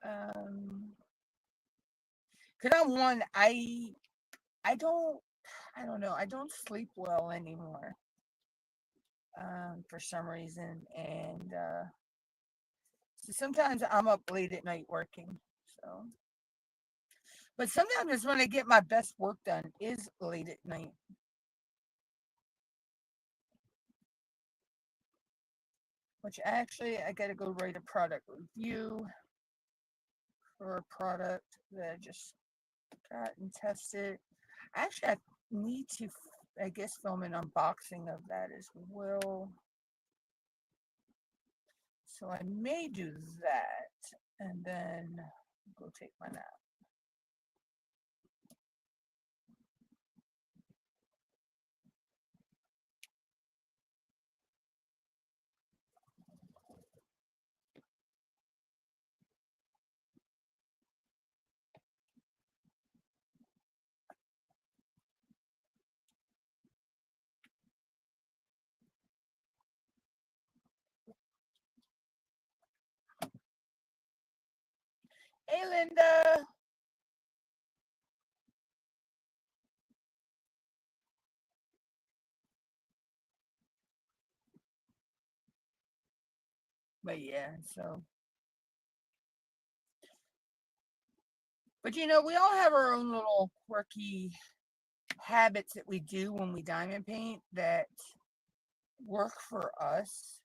Um, cause I'm one, I don't, I don't know. I don't sleep well anymore, for some reason. And, so sometimes I'm up late at night working. So, but sometimes it's when I get my best work done is late at night. Which actually, I got to go write a product review for a product that I just got and tested. Actually, I need to, I guess, film an unboxing of that as well. So I may do that and then go take my nap. Hey, Linda. But yeah, so, but we all have our own little quirky habits that we do when we diamond paint that work for us.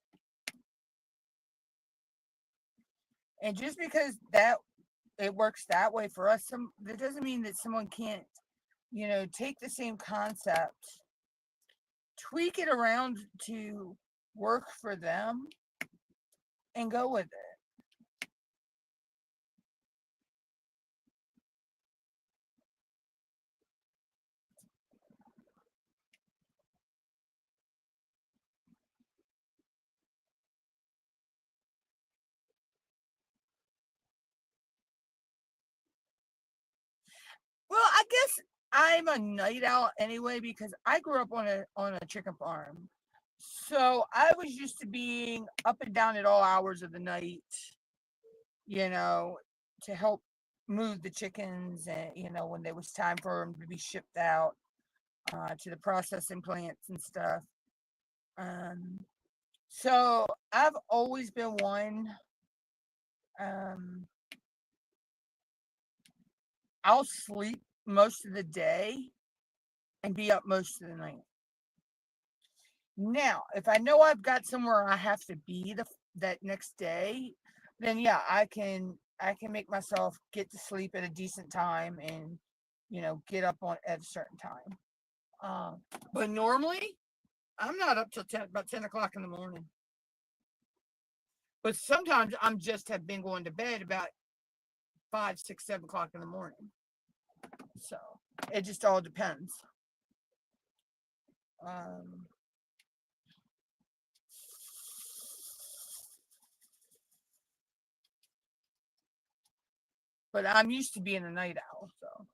And just because that it works that way for us, that doesn't mean that someone can't, take the same concept, tweak it around to work for them and go with it. Well, I guess I'm a night owl anyway because I grew up on a chicken farm. So I was used to being up and down at all hours of the night, you know, to help move the chickens and when there was time for them to be shipped out to the processing plants and stuff. Um, so I've always been one. Um, I'll sleep most of the day and be up most of the night. Now, if I know I've got somewhere I have to be that next day, then yeah, I can make myself get to sleep at a decent time and get up on at a certain time. Um, but normally I'm not up till about 10 o'clock in the morning. But sometimes I'm just have been going to bed about 5, 6, 7 o'clock in the morning. So it just all depends. Um, but I'm used to being a night owl, so.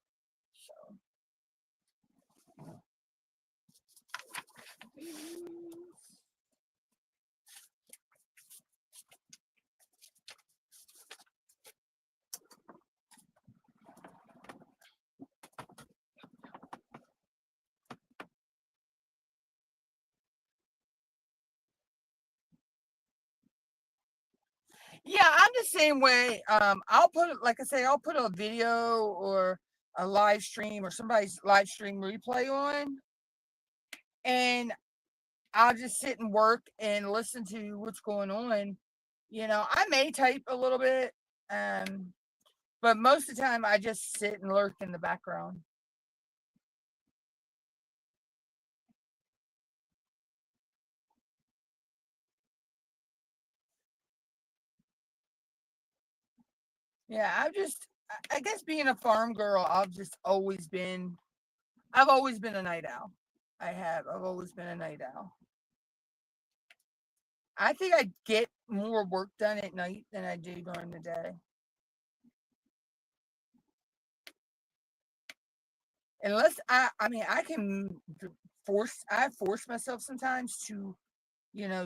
Yeah, I'm the same way. I'll put, like I say, I'll put a video or a live stream or somebody's live stream replay on, and I'll just sit and work and listen to what's going on. I may type a little bit, but most of the time I just sit and lurk in the background. Yeah, I guess being a farm girl, I've always been a night owl. I've always been a night owl. I think I get more work done at night than I do during the day. Unless I mean, I force myself sometimes to,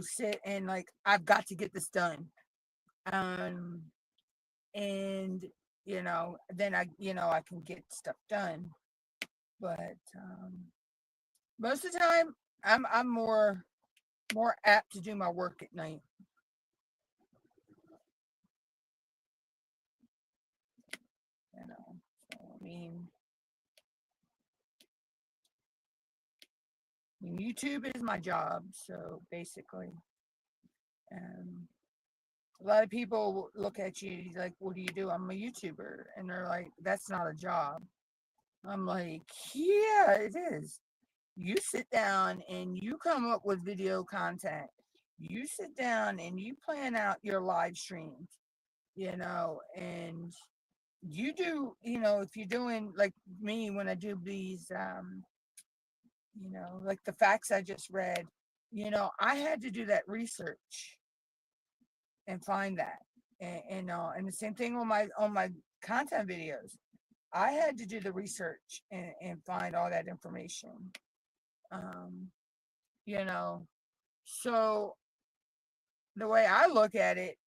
sit and like, I've got to get this done. Um, and, then I can get stuff done. But, most of the time I'm more apt to do my work at night. So, I mean, YouTube is my job, so basically, um, a lot of people look at you like, "What do you do?" I'm a YouTuber, and they're like, "That's not a job." I'm like, "Yeah, it is. You sit down and you come up with video content. You sit down and you plan out your live streams, and you do, if you're doing like me when I do these, like the facts I just read, I had to do that research and find that. And the same thing on my content videos. I had to do the research and find all that information. Um, you know, so the way I look at it,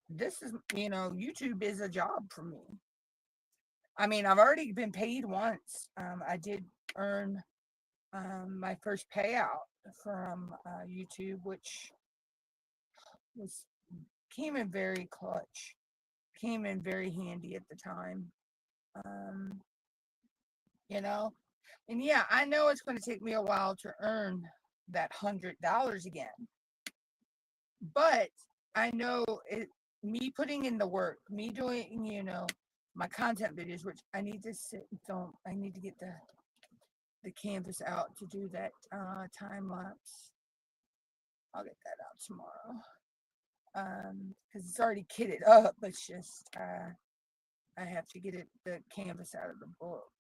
this is, YouTube is a job for me. I mean, I've already been paid once. I did earn my first payout from YouTube, which was came in very clutch, came in very handy at the time. Um, you know, and yeah, I know it's going to take me a while to earn that $100 again, but I know it. Me putting in the work, me doing, my content videos, which I need to sit and film. I need to get the canvas out to do that time lapse. I'll get that out tomorrow. Because it's already kitted up. It's just I have to get the canvas out of the book.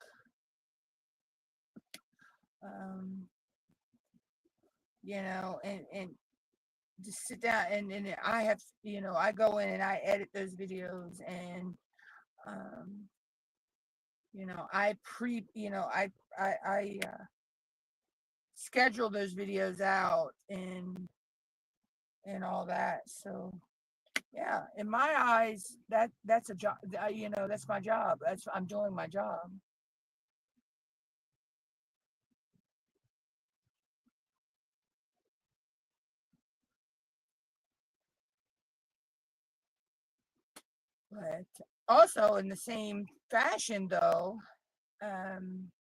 Um, and just sit down and I have, I go in and I edit those videos and um, I pre, I schedule those videos out and all that. So yeah, in my eyes, that's a job. That's my job. I'm doing my job. But also in the same fashion, though, um,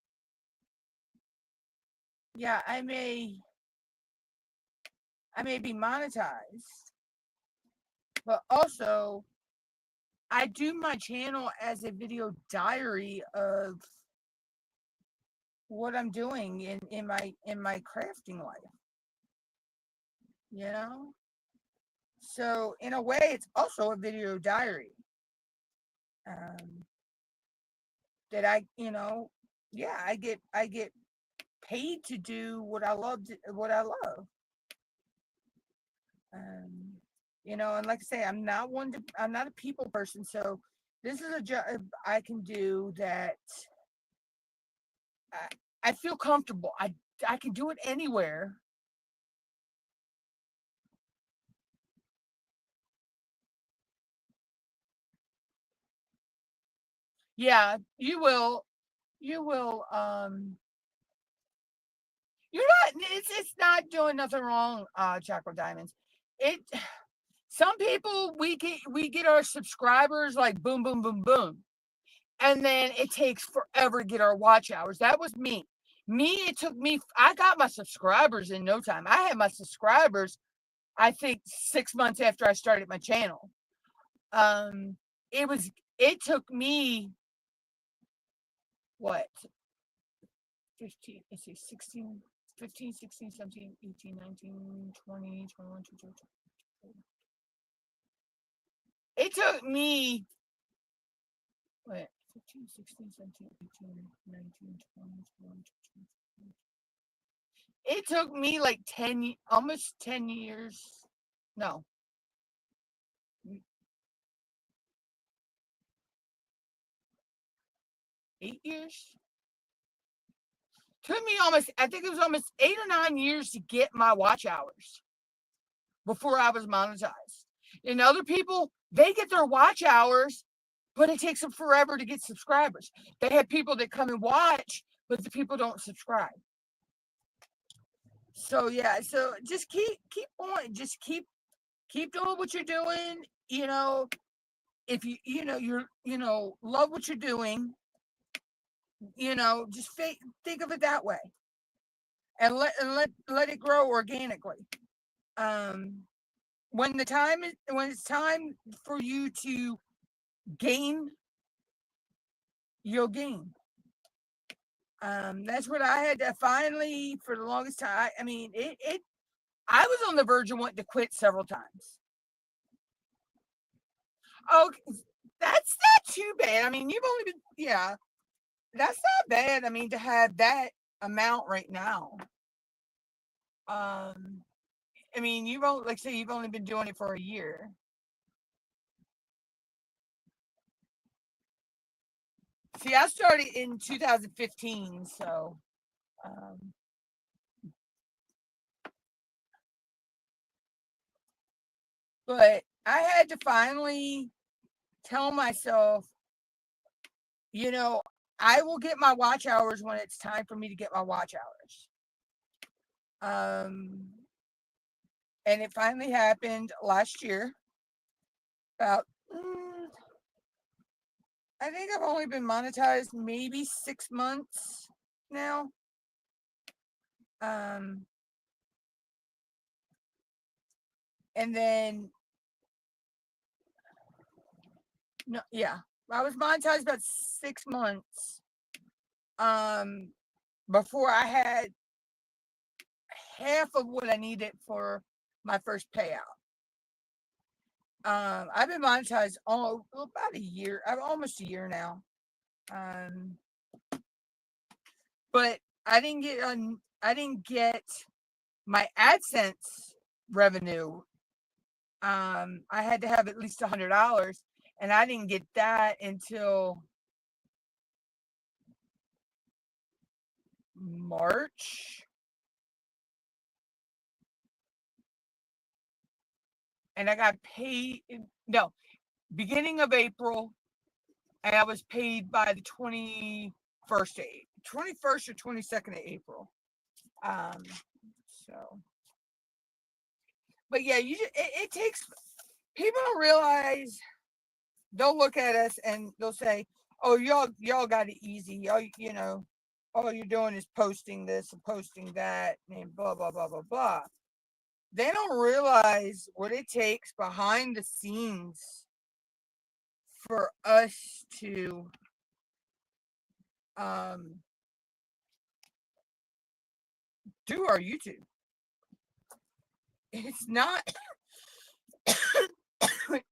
yeah, I may be monetized, but also I do my channel as a video diary of what I'm doing in my crafting life. You know, so in a way, it's also a video diary. Um, that yeah, I get paid to do what I love. What I love. Um, and like I say, I'm not a people person, so this is a job I can do that I, I feel comfortable. I can do it anywhere. Yeah, you will. You will. You're not. It's not doing nothing wrong. Chocolate diamonds. It. Some people we get our subscribers like boom boom boom boom, and then it takes forever to get our watch hours. That was me. it took me, I got my subscribers in no time. I had my subscribers, I think 6 months after I started my channel. It took me what, 15, let's see, 16, 15, 16, 17, 18, 19, 20, 21, 22. It took me, what, 15, 16, 17, 18, 19, 20, 21, 22. It took me like 10, almost 10 years. No. 8 years? Took me almost, I think it was almost 8 or 9 years to get my watch hours before I was monetized. And other people, they get their watch hours, but it takes them forever to get subscribers. They have people that come and watch, but the people don't subscribe. So yeah, so just keep on, just keep doing what you're doing. If you're love what you're doing, just think of it that way, and let it grow organically. When it's time for you to gain, you'll gain. That's what I had to finally, for the longest time. I mean, I was on the verge of wanting to quit several times. Oh, that's not too bad. I mean, you've only been, yeah, that's not bad. I mean, to have that amount right now. I mean, you've only been doing it for a year. See, I started in 2015, so but I had to finally tell myself, I will get my watch hours when it's time for me to get my watch hours. And it finally happened last year. About, I think I've only been monetized maybe 6 months now. And then, no, yeah, I was monetized about 6 months. Before I had half of what I needed for my first payout. I've been monetized about a year, almost a year now. But I didn't get my AdSense revenue. I had to have at least $100, and I didn't get that until March. And I got paid, no, beginning of April, and I was paid by the 21st or 22nd of April. So, but yeah, it takes, people don't realize, they'll look at us and they'll say, oh, y'all got it easy. Y'all, all you're doing is posting this and posting that and blah, blah, blah, blah, blah. They don't realize what it takes behind the scenes for us to do our YouTube. It's not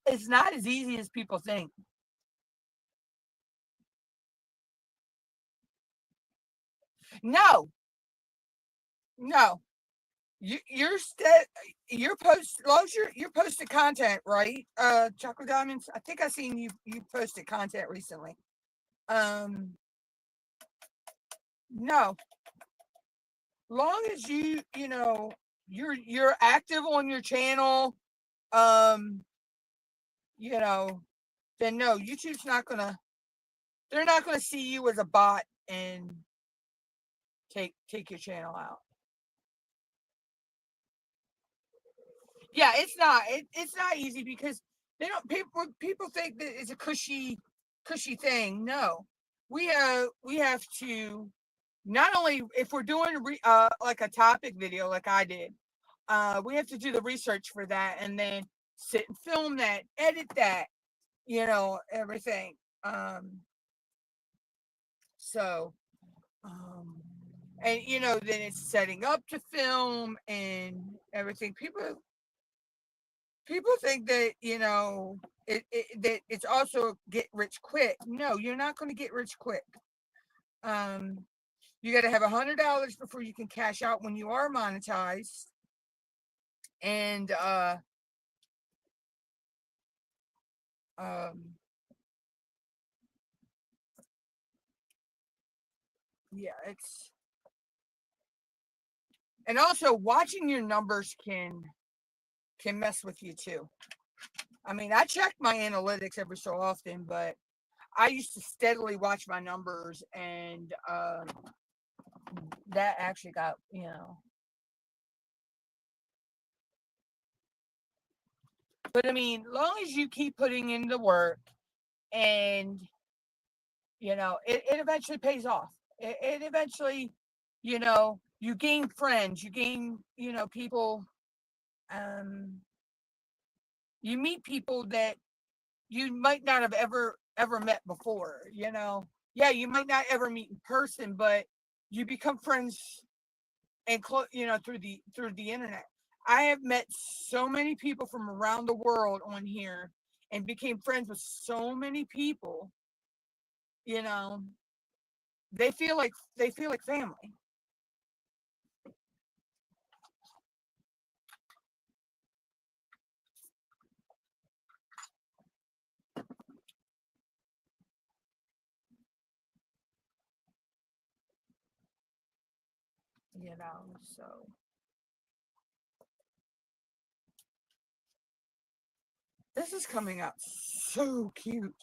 it's not as easy as people think. No. You're post, long as you're posting content, right? Chocolate Diamonds, I think I seen you posted content recently. No. Long as you're active on your channel, then no, YouTube's not gonna, they're not gonna see you as a bot and take your channel out. Yeah, it's not easy, because they don't, people think that it's a cushy thing. No, we have to not only if we're doing like a topic video like I did, we have to do the research for that and then sit and film that, edit that, everything. So, um, and then it's setting up to film and everything. People think that that it's also get rich quick. No, you're not going to get rich quick. You got to have $100 before you can cash out when you are monetized, and um, yeah, and also watching your numbers can mess with you too. I mean, I check my analytics every so often, but I used to steadily watch my numbers, and that actually got, But I mean, long as you keep putting in the work, and it eventually pays off. It eventually, you gain friends, you gain, people. Um, you meet people that you might not have ever met before. Yeah, you might not ever meet in person, but you become friends and through the internet. I have met so many people from around the world on here and became friends with so many people. You know, they feel like family. So this is coming out so cute.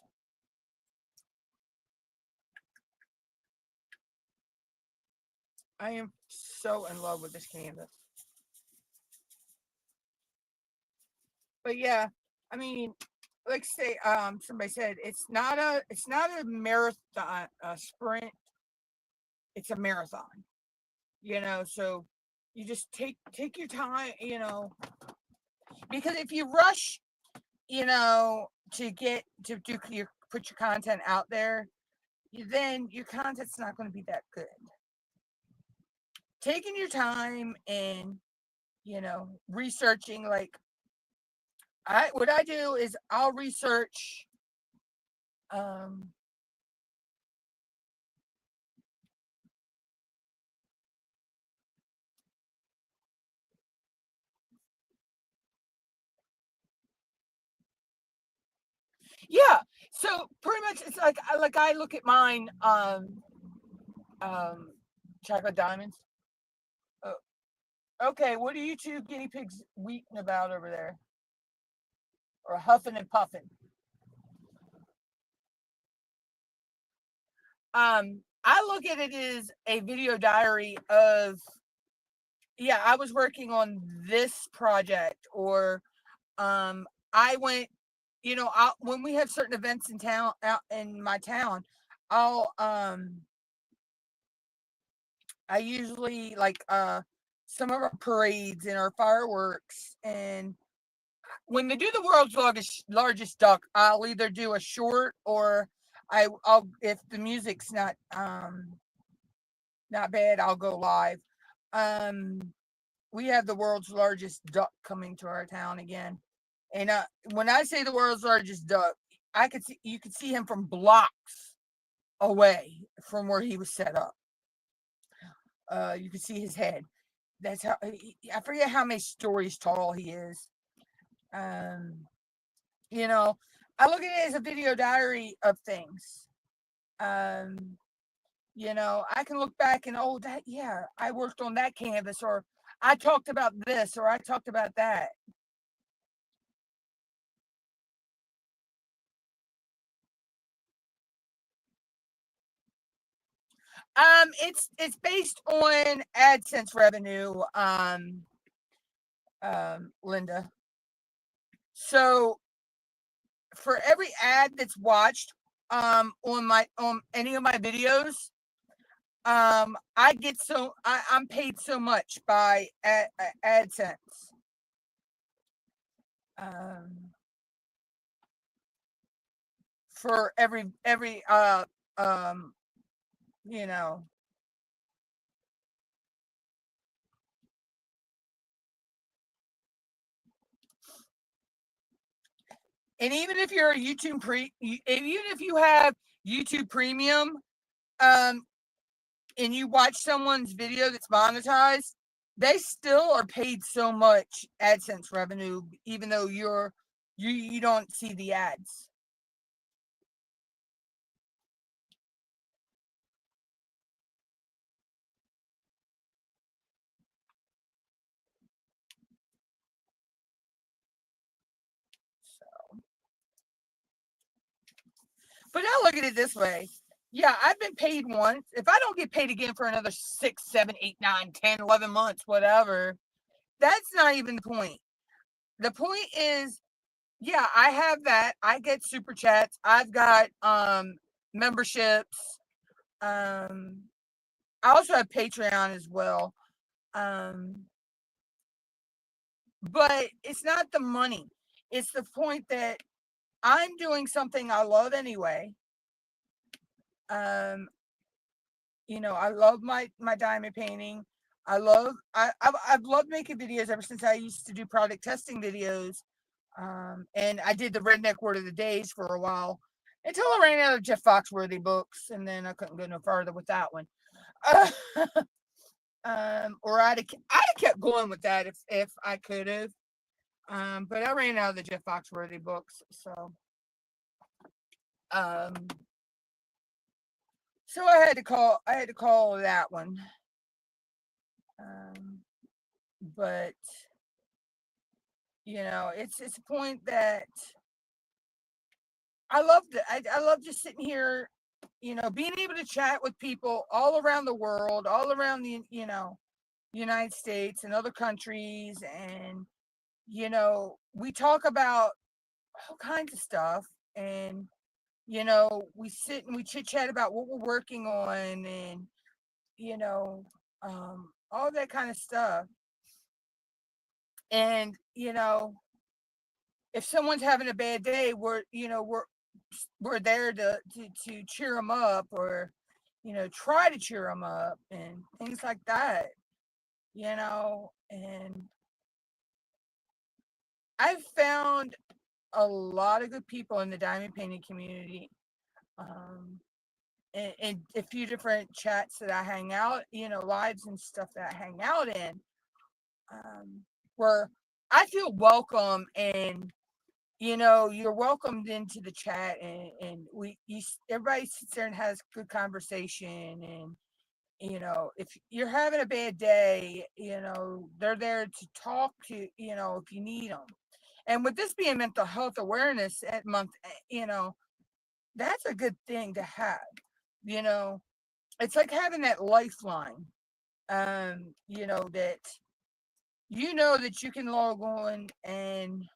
I am so in love with this canvas. But yeah, I mean, like say somebody said it's not a marathon, a sprint, it's a marathon. So you just take your time, because if you rush, to get to do your put your content out there, then your content's not going to be that good. Taking your time and researching, like what I do is I'll research. um yeah, so pretty much it's like I look at mine. Um Chocolate diamonds. Oh, okay, what are you two guinea pigs weeping about over there, or huffing and puffing? I look at it as a video diary of, yeah, I was working on this project, or I went, when we have certain events in town, out in my town, I'll I usually like some of our parades and our fireworks, and when they do the world's largest duck, I'll either do a short, or I'll, if the music's not bad, I'll go live. Um we have the world's largest duck coming to our town again. And when I say the world's largest duck, you could see him from blocks away from where he was set up. You could see his head. That's how, I forget how many stories tall he is. Um, you know, I look at it as a video diary of things. Um, I can look back and, oh, that, yeah, I worked on that canvas, or I talked about this, or I talked about that. It's based on AdSense revenue, Linda. So for every ad that's watched on any of my videos, I'm paid so much by AdSense. For every you know, and even if you're a even if you have YouTube Premium, and you watch someone's video that's monetized, they still are paid so much AdSense revenue, even though you don't see the ads. But I look at it this way. Yeah, I've been paid once. If I don't get paid again for another 6, 7, 8, 9, 10, 11 months, whatever, that's not even the point. The point is, yeah, I have that. I get super chats. I've got memberships. I also have Patreon as well. But it's not the money. It's the point that I'm doing something I love anyway. I love my diamond painting. I've loved making videos ever since I used to do product testing videos. And I did the redneck word of the days for a while until I ran out of Jeff Foxworthy books, and then I couldn't go no further with that one. Or I'd have kept going with that if I could have. But I ran out of the Jeff Foxworthy books, so I had to call that one. But it's a point that I love just sitting here, being able to chat with people all around the world, all around the United States and other countries, and we talk about all kinds of stuff, and we sit and we chit chat about what we're working on, and all that kind of stuff. And if someone's having a bad day, we're there to cheer them up, or try to cheer them up and things like that. And I've found a lot of good people in the diamond painting community. And a few different chats that I hang out, lives and stuff that I hang out in, where I feel welcome, and you're welcomed into the chat, and everybody sits there and has good conversation, and if you're having a bad day, they're there to talk to, if you need them. And with this being Mental Health Awareness Month, that's a good thing to have. It's like having that lifeline, that that you can log on, and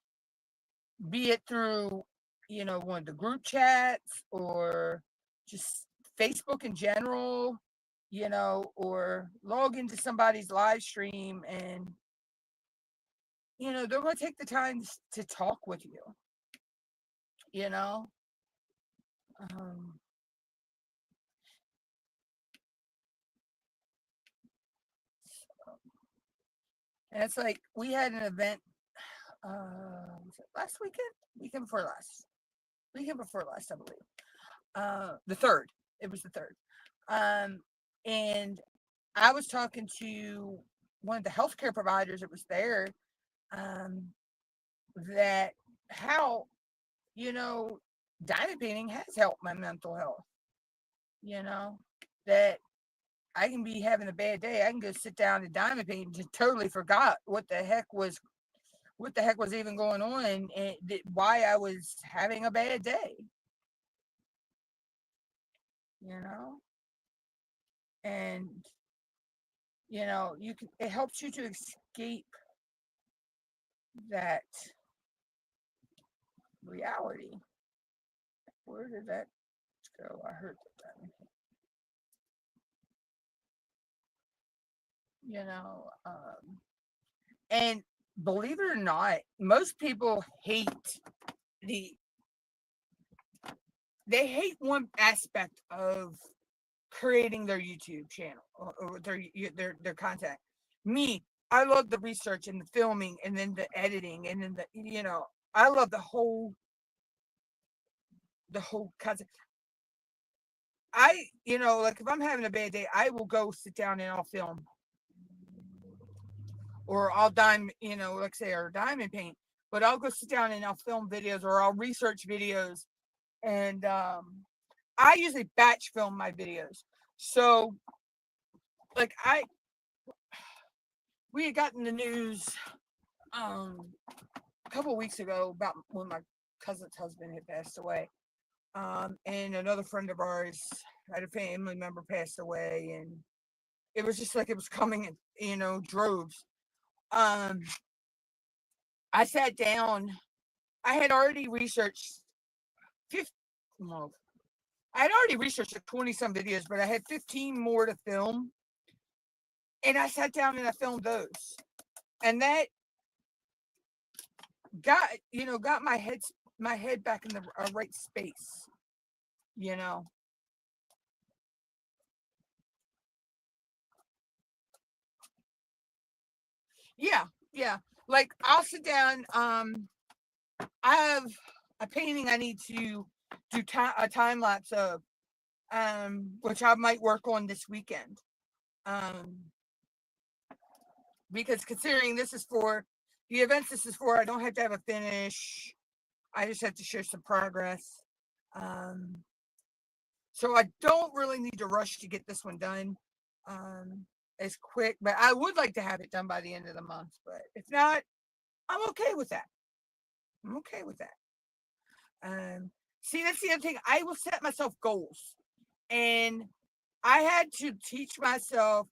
be it through, one of the group chats, or just Facebook in general, or log into somebody's live stream, and, they're going to take the time to talk with you, you know? Um, and it's like, we had an event, was it last weekend? Weekend before last, I believe. The third. It was the third. And I was talking to one of the healthcare providers that was there, that how, diamond painting has helped my mental health, that I can be having a bad day. I can go sit down and diamond paint and just totally forgot what the heck was even going on, and why I was having a bad day, and it helps you to escape that reality. Where did that go? I heard that. you know. And believe it or not, most people hate the they hate one aspect of creating their YouTube channel or their content. Me, I love the research and the filming and then the editing and then I love the whole concept. Like if I'm having a bad day, I will go sit down and I'll film, or I'll like say, or diamond paint, but I'll go sit down and I'll film videos or I'll research videos. And I usually batch film my videos. So like we had gotten the news a couple of weeks ago about when my cousin's husband had passed away. And another friend of ours had a family member passed away, and it was just like it was coming in, droves. Um, I sat down. I had already researched 50, well, I had already researched like 20 some videos, but I had 15 more to film. And I sat down and I filmed those. And that got my head back in the right space, you know. Yeah, yeah. Like I'll sit down. I have a painting I need to do a time lapse of, which I might work on this weekend. Um, because considering this is for the events, this is for, I don't have to have a finish. I just have to share some progress. Um, so I don't really need to rush to get this one done. As quick, but I would like to have it done by the end of the month. But if not, I'm okay with that. I'm okay with that. See, that's the other thing. I will set myself goals, and I had to teach myself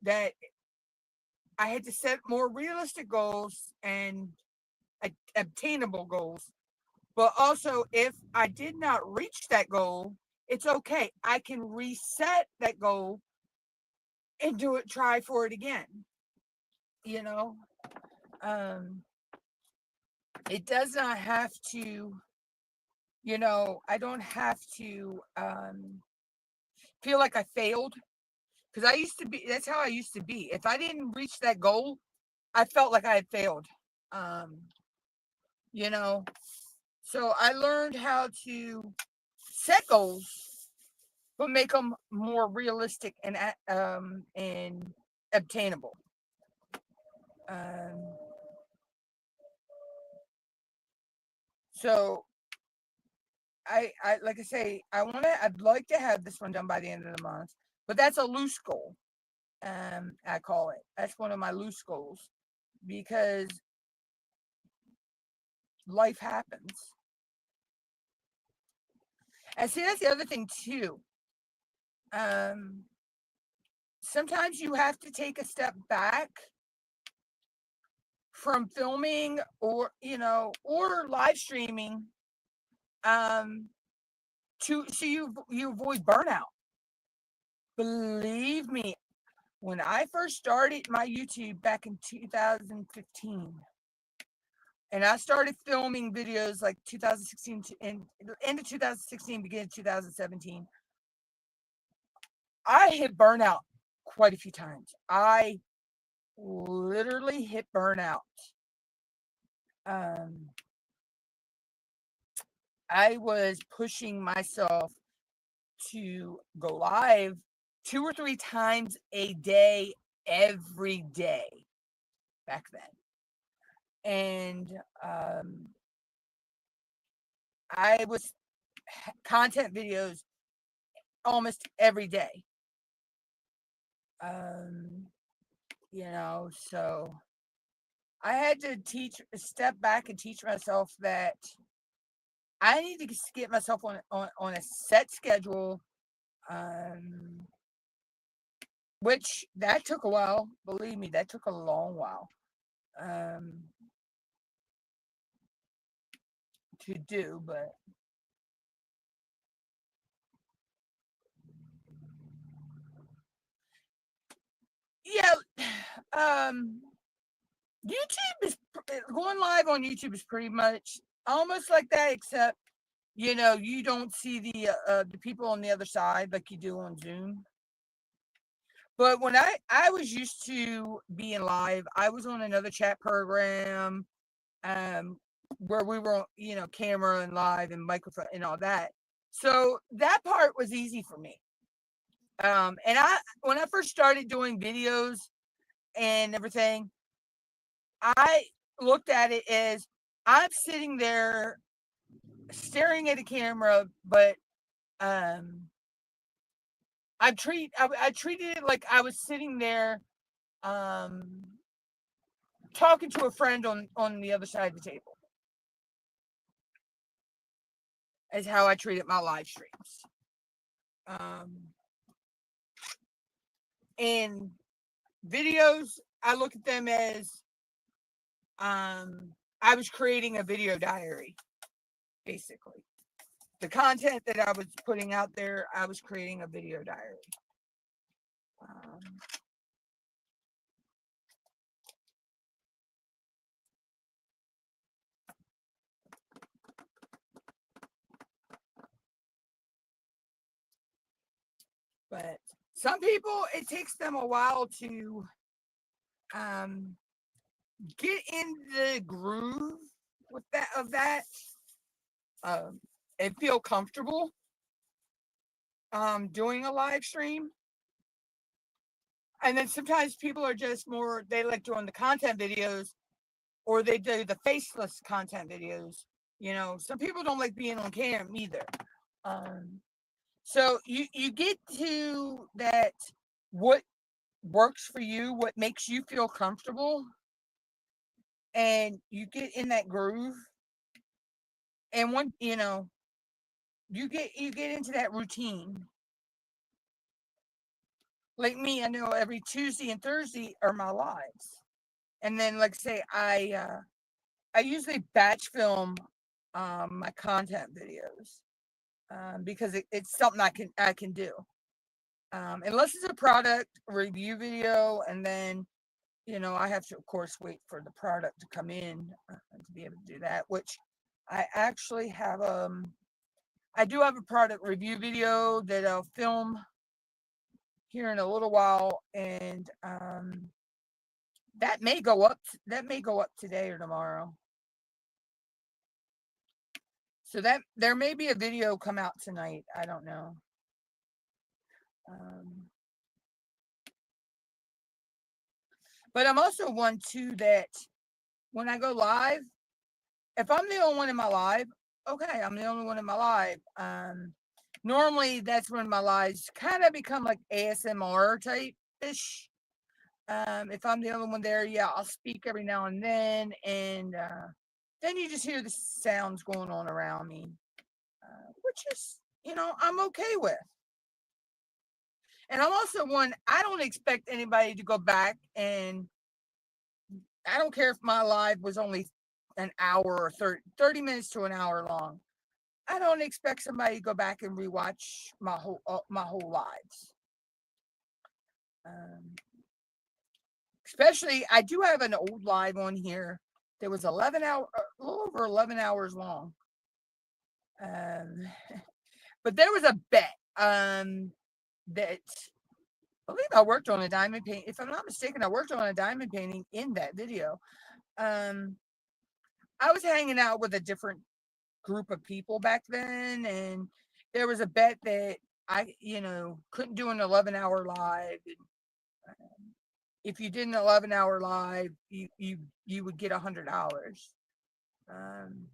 that I had to set more realistic goals and obtainable goals. But also, if I did not reach that goal, it's okay. I can reset that goal and try for it again. You know, um, it does not have to. I don't have to feel like I failed, because I used to be. That's how I used to be. If I didn't reach that goal, I felt like I had failed. Um, you know, so I learned how to set goals, but make them more realistic and obtainable. Um, so I like I say, I'd like to have this one done by the end of the month, but that's a loose goal. I call it. That's one of my loose goals, because life happens. And see, that's the other thing too. Um, Sometimes you have to take a step back from filming, or live streaming, um, so you avoid burnout. Believe me, when I first started my YouTube back in 2015, and I started filming videos like 2016 and end of 2016, beginning of 2017, I hit burnout quite a few times. I literally hit burnout. Um, I was pushing myself to go live 2 or 3 times a day, every day back then. And I was content videos almost every day. Um, so I had to step back and teach myself that I need to get myself on a set schedule, um, which that took a while. Believe me, that took a long while um, to do. But Yeah, YouTube is going live on YouTube is pretty much almost like that, except you don't see the people on the other side like you do on Zoom. But when I was used to being live, I was on another chat program, um, where we were, camera and live and microphone and all that. So that part was easy for me. And when I first started doing videos and everything, I looked at it as I'm sitting there staring at a camera, but um, I treated it like I was sitting there, um, talking to a friend on the other side of the table. Is how I treated my live streams. Um, and videos, I look at them as, I was creating a video diary, basically. The content that I was putting out there, I was creating a video diary. Um, but some people, it takes them a while to um, get in the groove with that um, and feel comfortable doing a live stream. And then sometimes people are just more, they like doing the content videos, or they do the faceless content videos. Some people don't like being on cam either. Um, so you get to that, what works for you, what makes you feel comfortable, and you get in that groove. And when you get into that routine. Like me, I know every Tuesday and Thursday are my lives. And then, like say, I usually batch film my content videos, because it's something I can do. Unless it's a product review video, and then I have to, of course, wait for the product to come in, to be able to do that. Which I actually have. I do have a product review video that I'll film here in a little while, and that may go up. That may go up today or tomorrow. So that there may be a video come out tonight. I don't know. Um, but I'm also one too that when I go live, if I'm the only one in my live, okay, I'm the only one in my live. Normally that's when my lives kind of become like ASMR type ish. If I'm the only one there, yeah, I'll speak every now and then then you just hear the sounds going on around me, which is, I'm okay with. And I'm also one, I don't expect anybody to go back, and I don't care if my live was only an hour or 30 minutes to an hour long. I don't expect somebody to go back and rewatch my whole lives. Um, Especially, I do have an old live on here that was 11 hour, a little over 11 hours long. Um, but there was a bet, that I believe I worked on a diamond painting. If I'm not mistaken, I worked on a diamond painting in that video. Um, I was hanging out with a different group of people back then, and there was a bet that I, couldn't do an 11-hour live. If you did an 11-hour live, you would get $100. Um,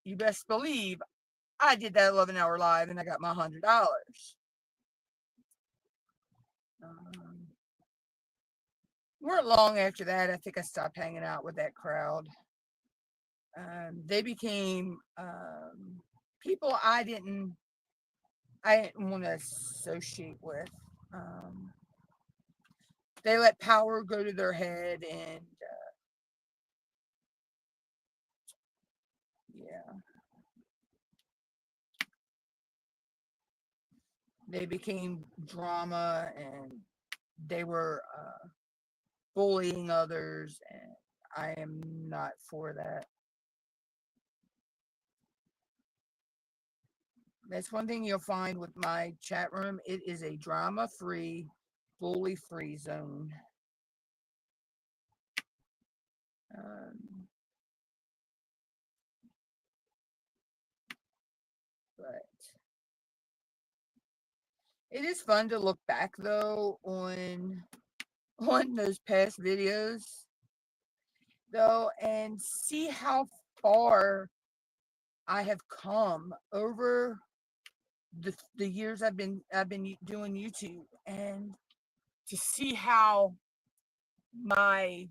you best believe I did that 11-hour live, and I got my $100. Um, weren't long after that, I think I stopped hanging out with that crowd. They became, people I didn't want to associate with. Um, they let power go to their head, and yeah, they became drama, and they were bullying others, and I am not for that. That's one thing you'll find with my chat room. It is a drama-free, bully-free zone. Um, but it is fun to look back though on those past videos though and see how far I have come over the years I've been doing YouTube, and to see how my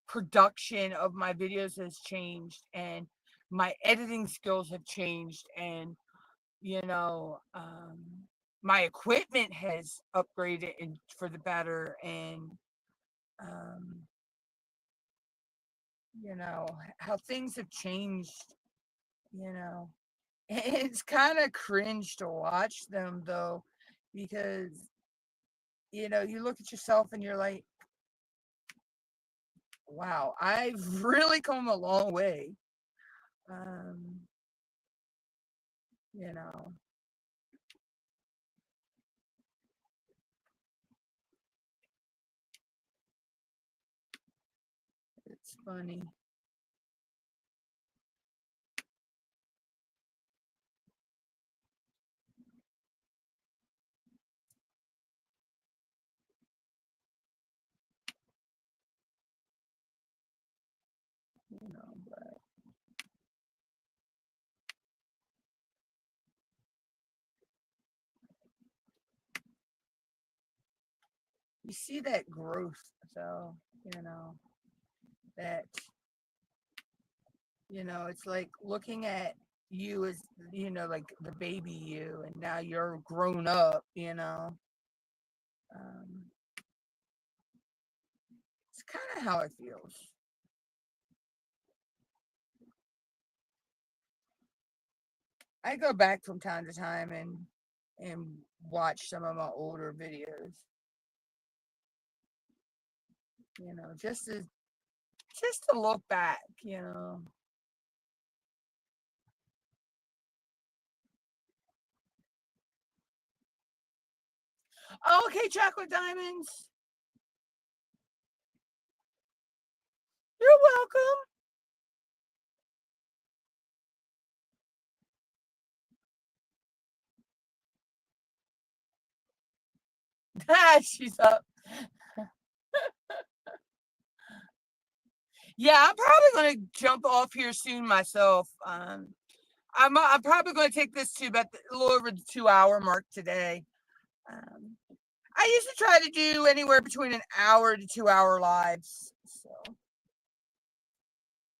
production of my videos has changed, and my editing skills have changed, and you know my equipment has upgraded for the better, and um, how things have changed, you know. It's kind of cringe to watch them though, because you look at yourself and you're like, wow, I've really come a long way. Um, you know, it's funny. But you see that growth, so that it's like looking at you as like the baby you, and now you're grown up. Um, it's kind of how it feels. I go back from time to time and watch some of my older videos, just to look back. Okay, chocolate diamonds. You're welcome. She's up. Yeah, I'm probably gonna jump off here soon myself. I'm probably gonna take this to about a little over the 2 hour mark today. Um, I used to try to do anywhere between an hour to 2 hour lives. So,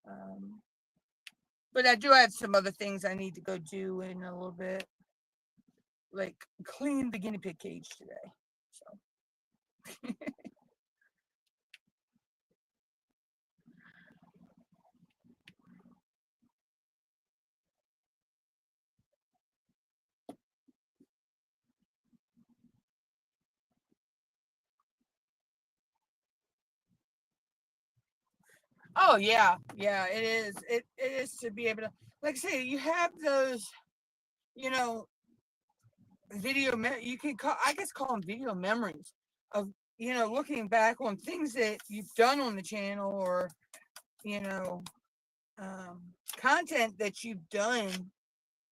um, but I do have some other things I need to go do in a little bit, like clean the guinea pig cage today. So, oh yeah, yeah, it is. It is to be able to, like I say, you have those, you know, you can call, I guess, call them video memories of looking back on things that you've done on the channel, or you know um, content that you've done.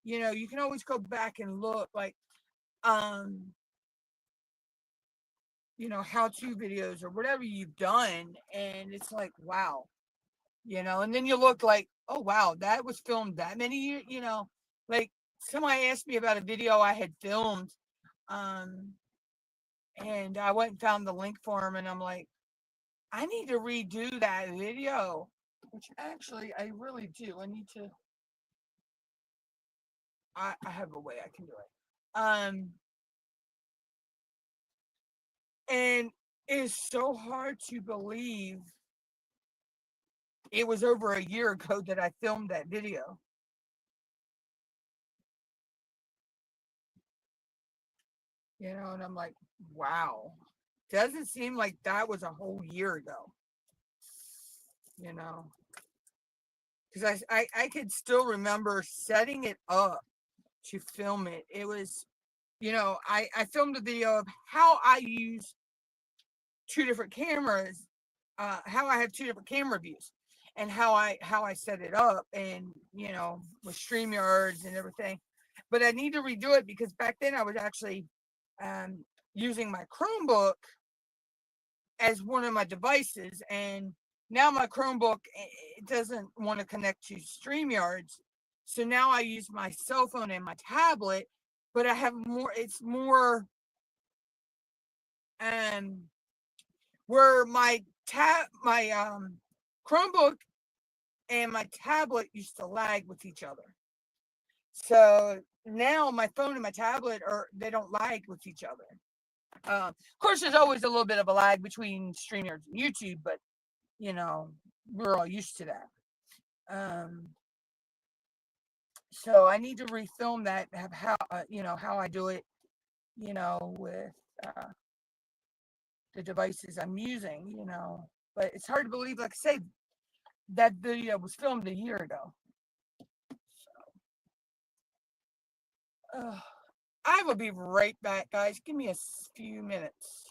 You can always go back and look, like um how-to videos or whatever you've done, and it's like, wow. And then you look like, oh wow, that was filmed that many years. Like, somebody asked me about a video I had filmed, um and I went and found the link for him, and I'm like, I need to redo that video, which actually I really do. I have a way I can do it. And it's so hard to believe it was over a year ago that I filmed that video. And I'm like, wow. doesn't seem like that was a whole year ago, you know, because I could still remember setting it up to film it. It was, you know, I filmed a video of how I use two different cameras, how I have two different camera views, and how I set it up, and you know, with StreamYards and everything. But I need to redo it because back then I was actually um, using my Chromebook as one of my devices, and now my Chromebook it doesn't want to connect to StreamYards, so now I use my cell phone and my tablet. But I have more. It's more um where my Chromebook and my tablet used to lag with each other. So now my phone and my tablet they don't lag with each other. Of course, there's always a little bit of a lag between StreamYards and YouTube, but you know, we're all used to that. Um, so I need to refilm that, have how you know, how I do it, you know, with uh, the devices I'm using, you know. But it's hard to believe, like I say, that video was filmed a year ago. I will be right back, guys. Give me a few minutes.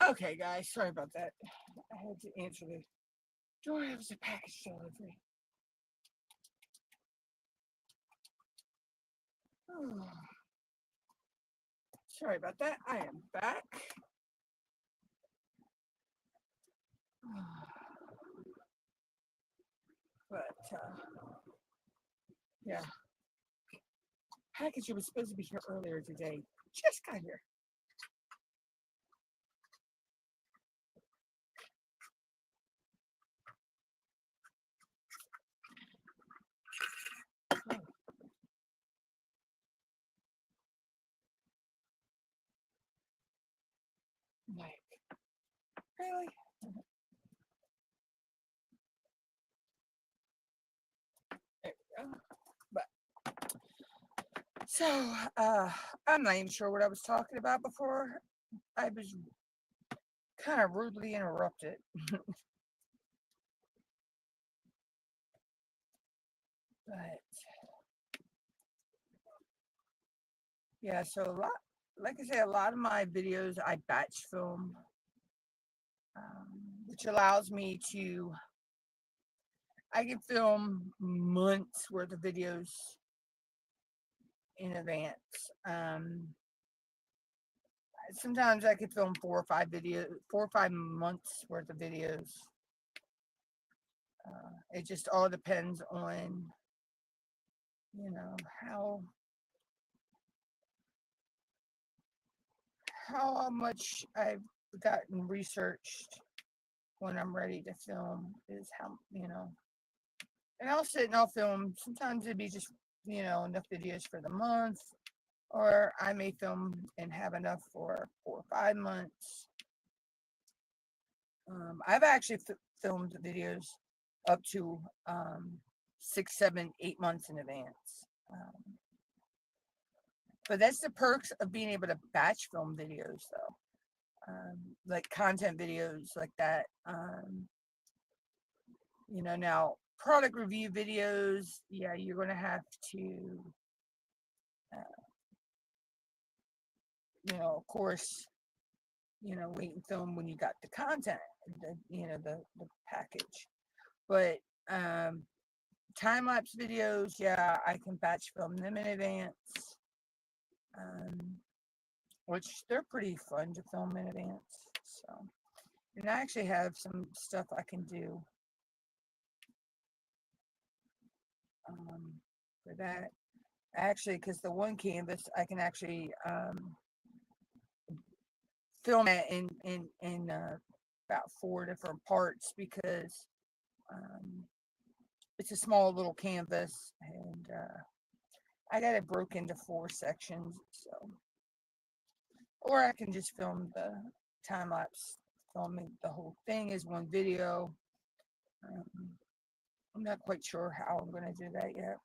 Okay, guys, sorry about that. I had to answer the door. It was a package delivery. Oh, sorry about that. I am back. But, yeah. Package was supposed to be here earlier today. Just got here. Oh, like, really? There we go. But, so, I'm not even sure what I was talking about before. I was kind of rudely interrupted. But, yeah, so a lot, like I say, a lot of my videos I batch film, which allows me to, I can film months worth of videos in advance. Sometimes I could film 4 or 5 months worth of videos. It just all depends on, how much I've gotten researched when I'm ready to film is how. And I'll sit and I'll film. Sometimes it'd be just, enough videos for the month, or I may film and have enough for 4 or 5 months. I've actually filmed videos up to 6, 7, 8 months in advance. But that's the perks of being able to batch film videos, though. Like content videos like that. Now product review videos, yeah, you're going to have to, of course, wait and film when you got the content, the package. But time-lapse videos, yeah, I can batch film them in advance, which they're pretty fun to film in advance. So, and I actually have some stuff I can do for that. Actually, because the one canvas, I can actually film it in about 4 different parts, because it's a small little canvas, and I got it broke into 4 sections. So, or I can just film the time lapse, filming the whole thing as one video. I'm not quite sure how I'm going to do that yet.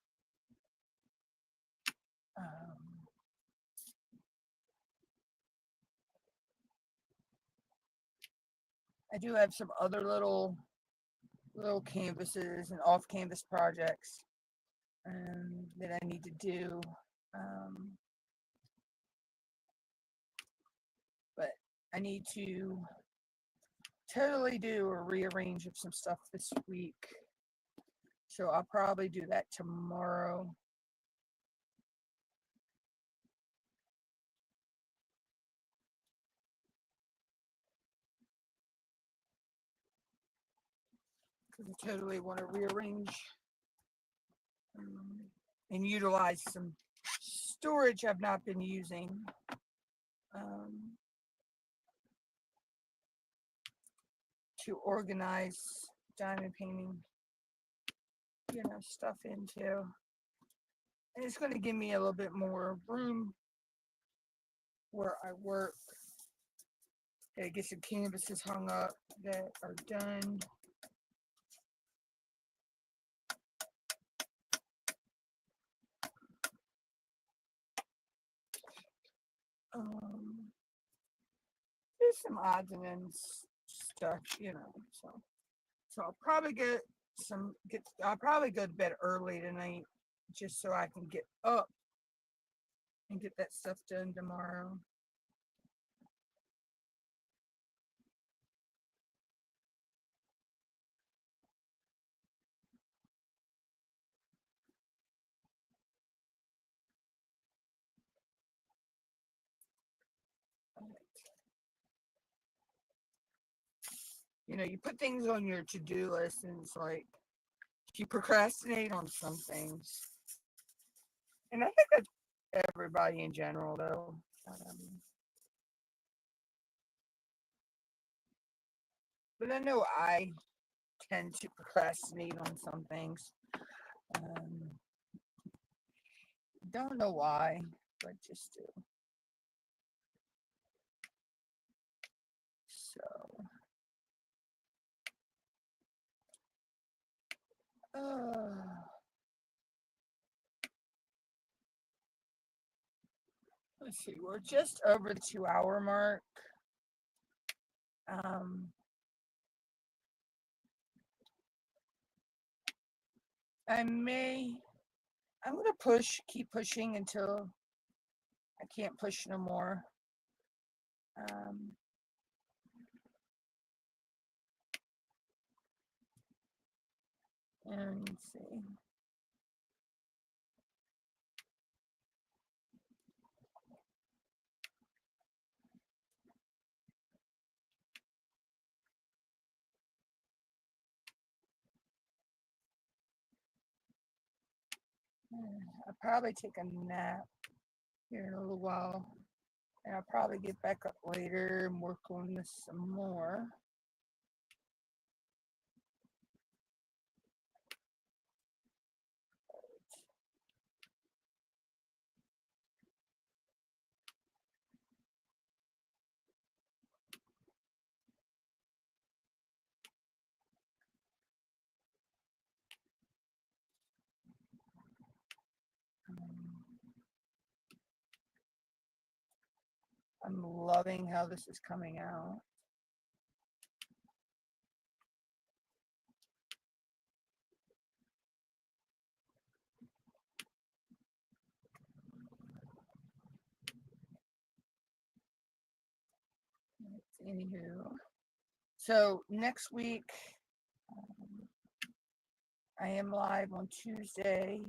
I do have some other little canvases and off canvas projects that I need to do. But I need to totally do a rearrange of some stuff this week. So I'll probably do that tomorrow. Because I totally want to rearrange and utilize some storage I've not been using. To organize diamond painting, stuff into. And it's going to give me a little bit more room where I work. Gotta get some canvases hung up that are done. There's some odds and ends stuff, So I'll probably I'll probably go to bed early tonight, just so I can get up and get that stuff done tomorrow. You put things on your to-do list, and it's like you procrastinate on some things. And I think that's everybody in general, though. But I know I tend to procrastinate on some things. Um, don't know why, but just do. So, let's see. We're just over the 2-hour mark. Um, I'm gonna keep pushing until I can't push no more. Um, and let's see. I'll probably take a nap here in a little while. And I'll probably get back up later and work on this some more. I'm loving how this is coming out. Anywho, so next week I am live on Tuesday,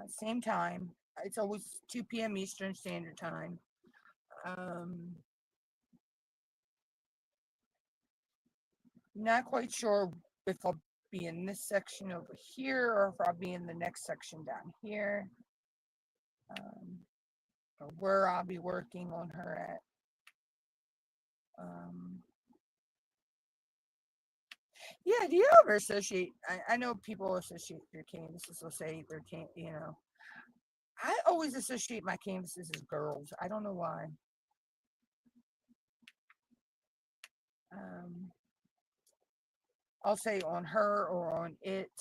same time. It's always 2 p.m. Eastern Standard Time. Not quite sure if I'll be in this section over here or if I'll be in the next section down here. Or where I'll be working on her at. Yeah, do you ever associate? I know people associate their canvases, will say their I always associate my canvases as girls. I don't know why. I'll say on her or on it,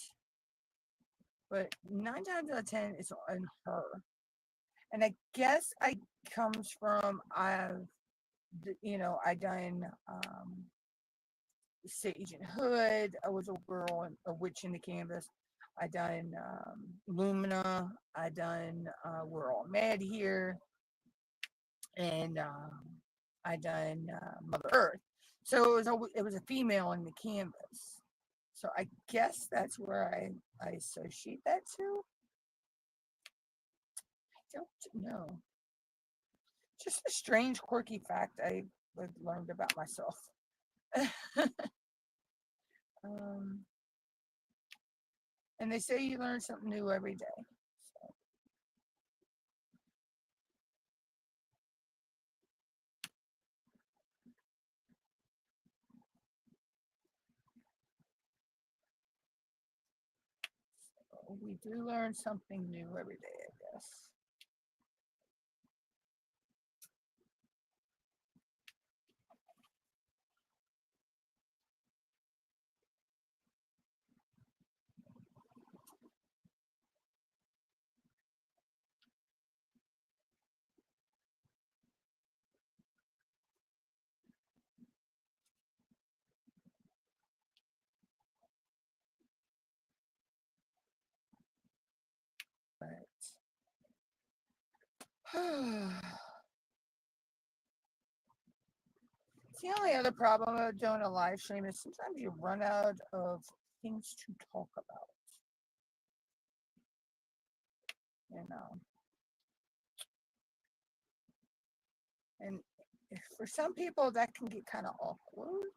but 9 times out of 10 it's on her. And I guess I comes from I done Sage and Hood. I was a girl, a witch in the canvas. I done Lumina. I done We're All Mad Here, and I done Mother Earth. So it was a female in the canvas. So I guess that's where I associate that to. I don't know. Just a strange, quirky fact I learned about myself. And they say you learn something new every day. So we do learn something new every day, I guess. The only other problem about doing a live stream is sometimes you run out of things to talk about. And for some people that can get kind of awkward.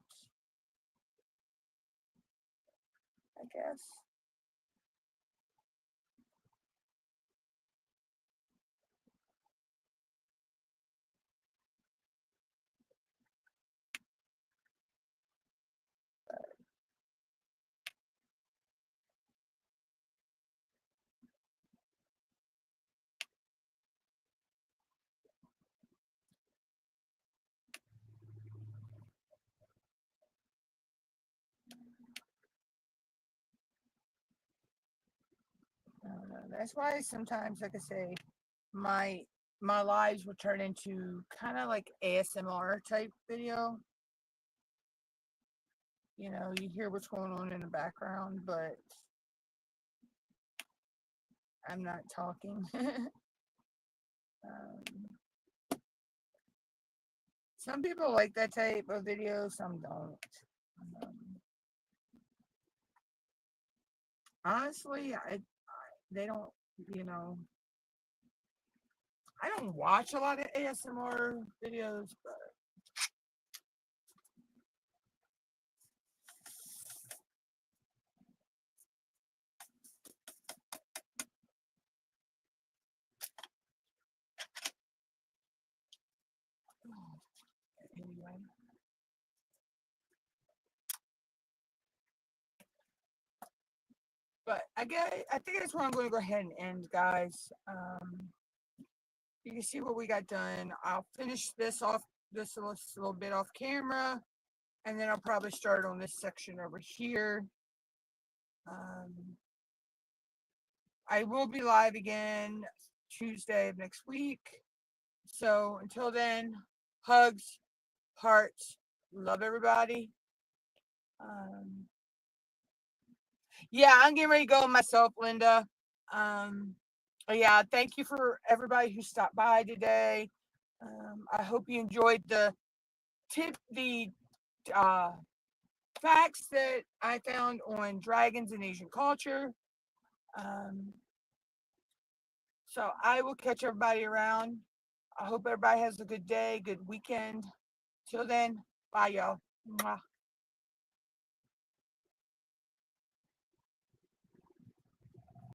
I guess. I don't know. That's why sometimes, like I say, my my lives will turn into kind of like ASMR type video. You know, you hear what's going on in the background, but I'm not talking. um, some people like that type of video, some don't. Um, honestly, they don't, you know, I don't watch a lot of ASMR videos, but anyway. But I think that's where I'm going to go ahead and end, guys. You can see what we got done. I'll finish this off, this little bit off camera, and then I'll probably start on this section over here. I will be live again Tuesday of next week. So until then, hugs, hearts, love everybody. Yeah, I'm getting ready to go myself, Linda. Yeah, thank you for everybody who stopped by today. I hope you enjoyed the uh, facts that I found on dragons and Asian culture. Um, so I will catch everybody around. I hope everybody has a good day, good weekend. Till then, bye, y'all. Mwah.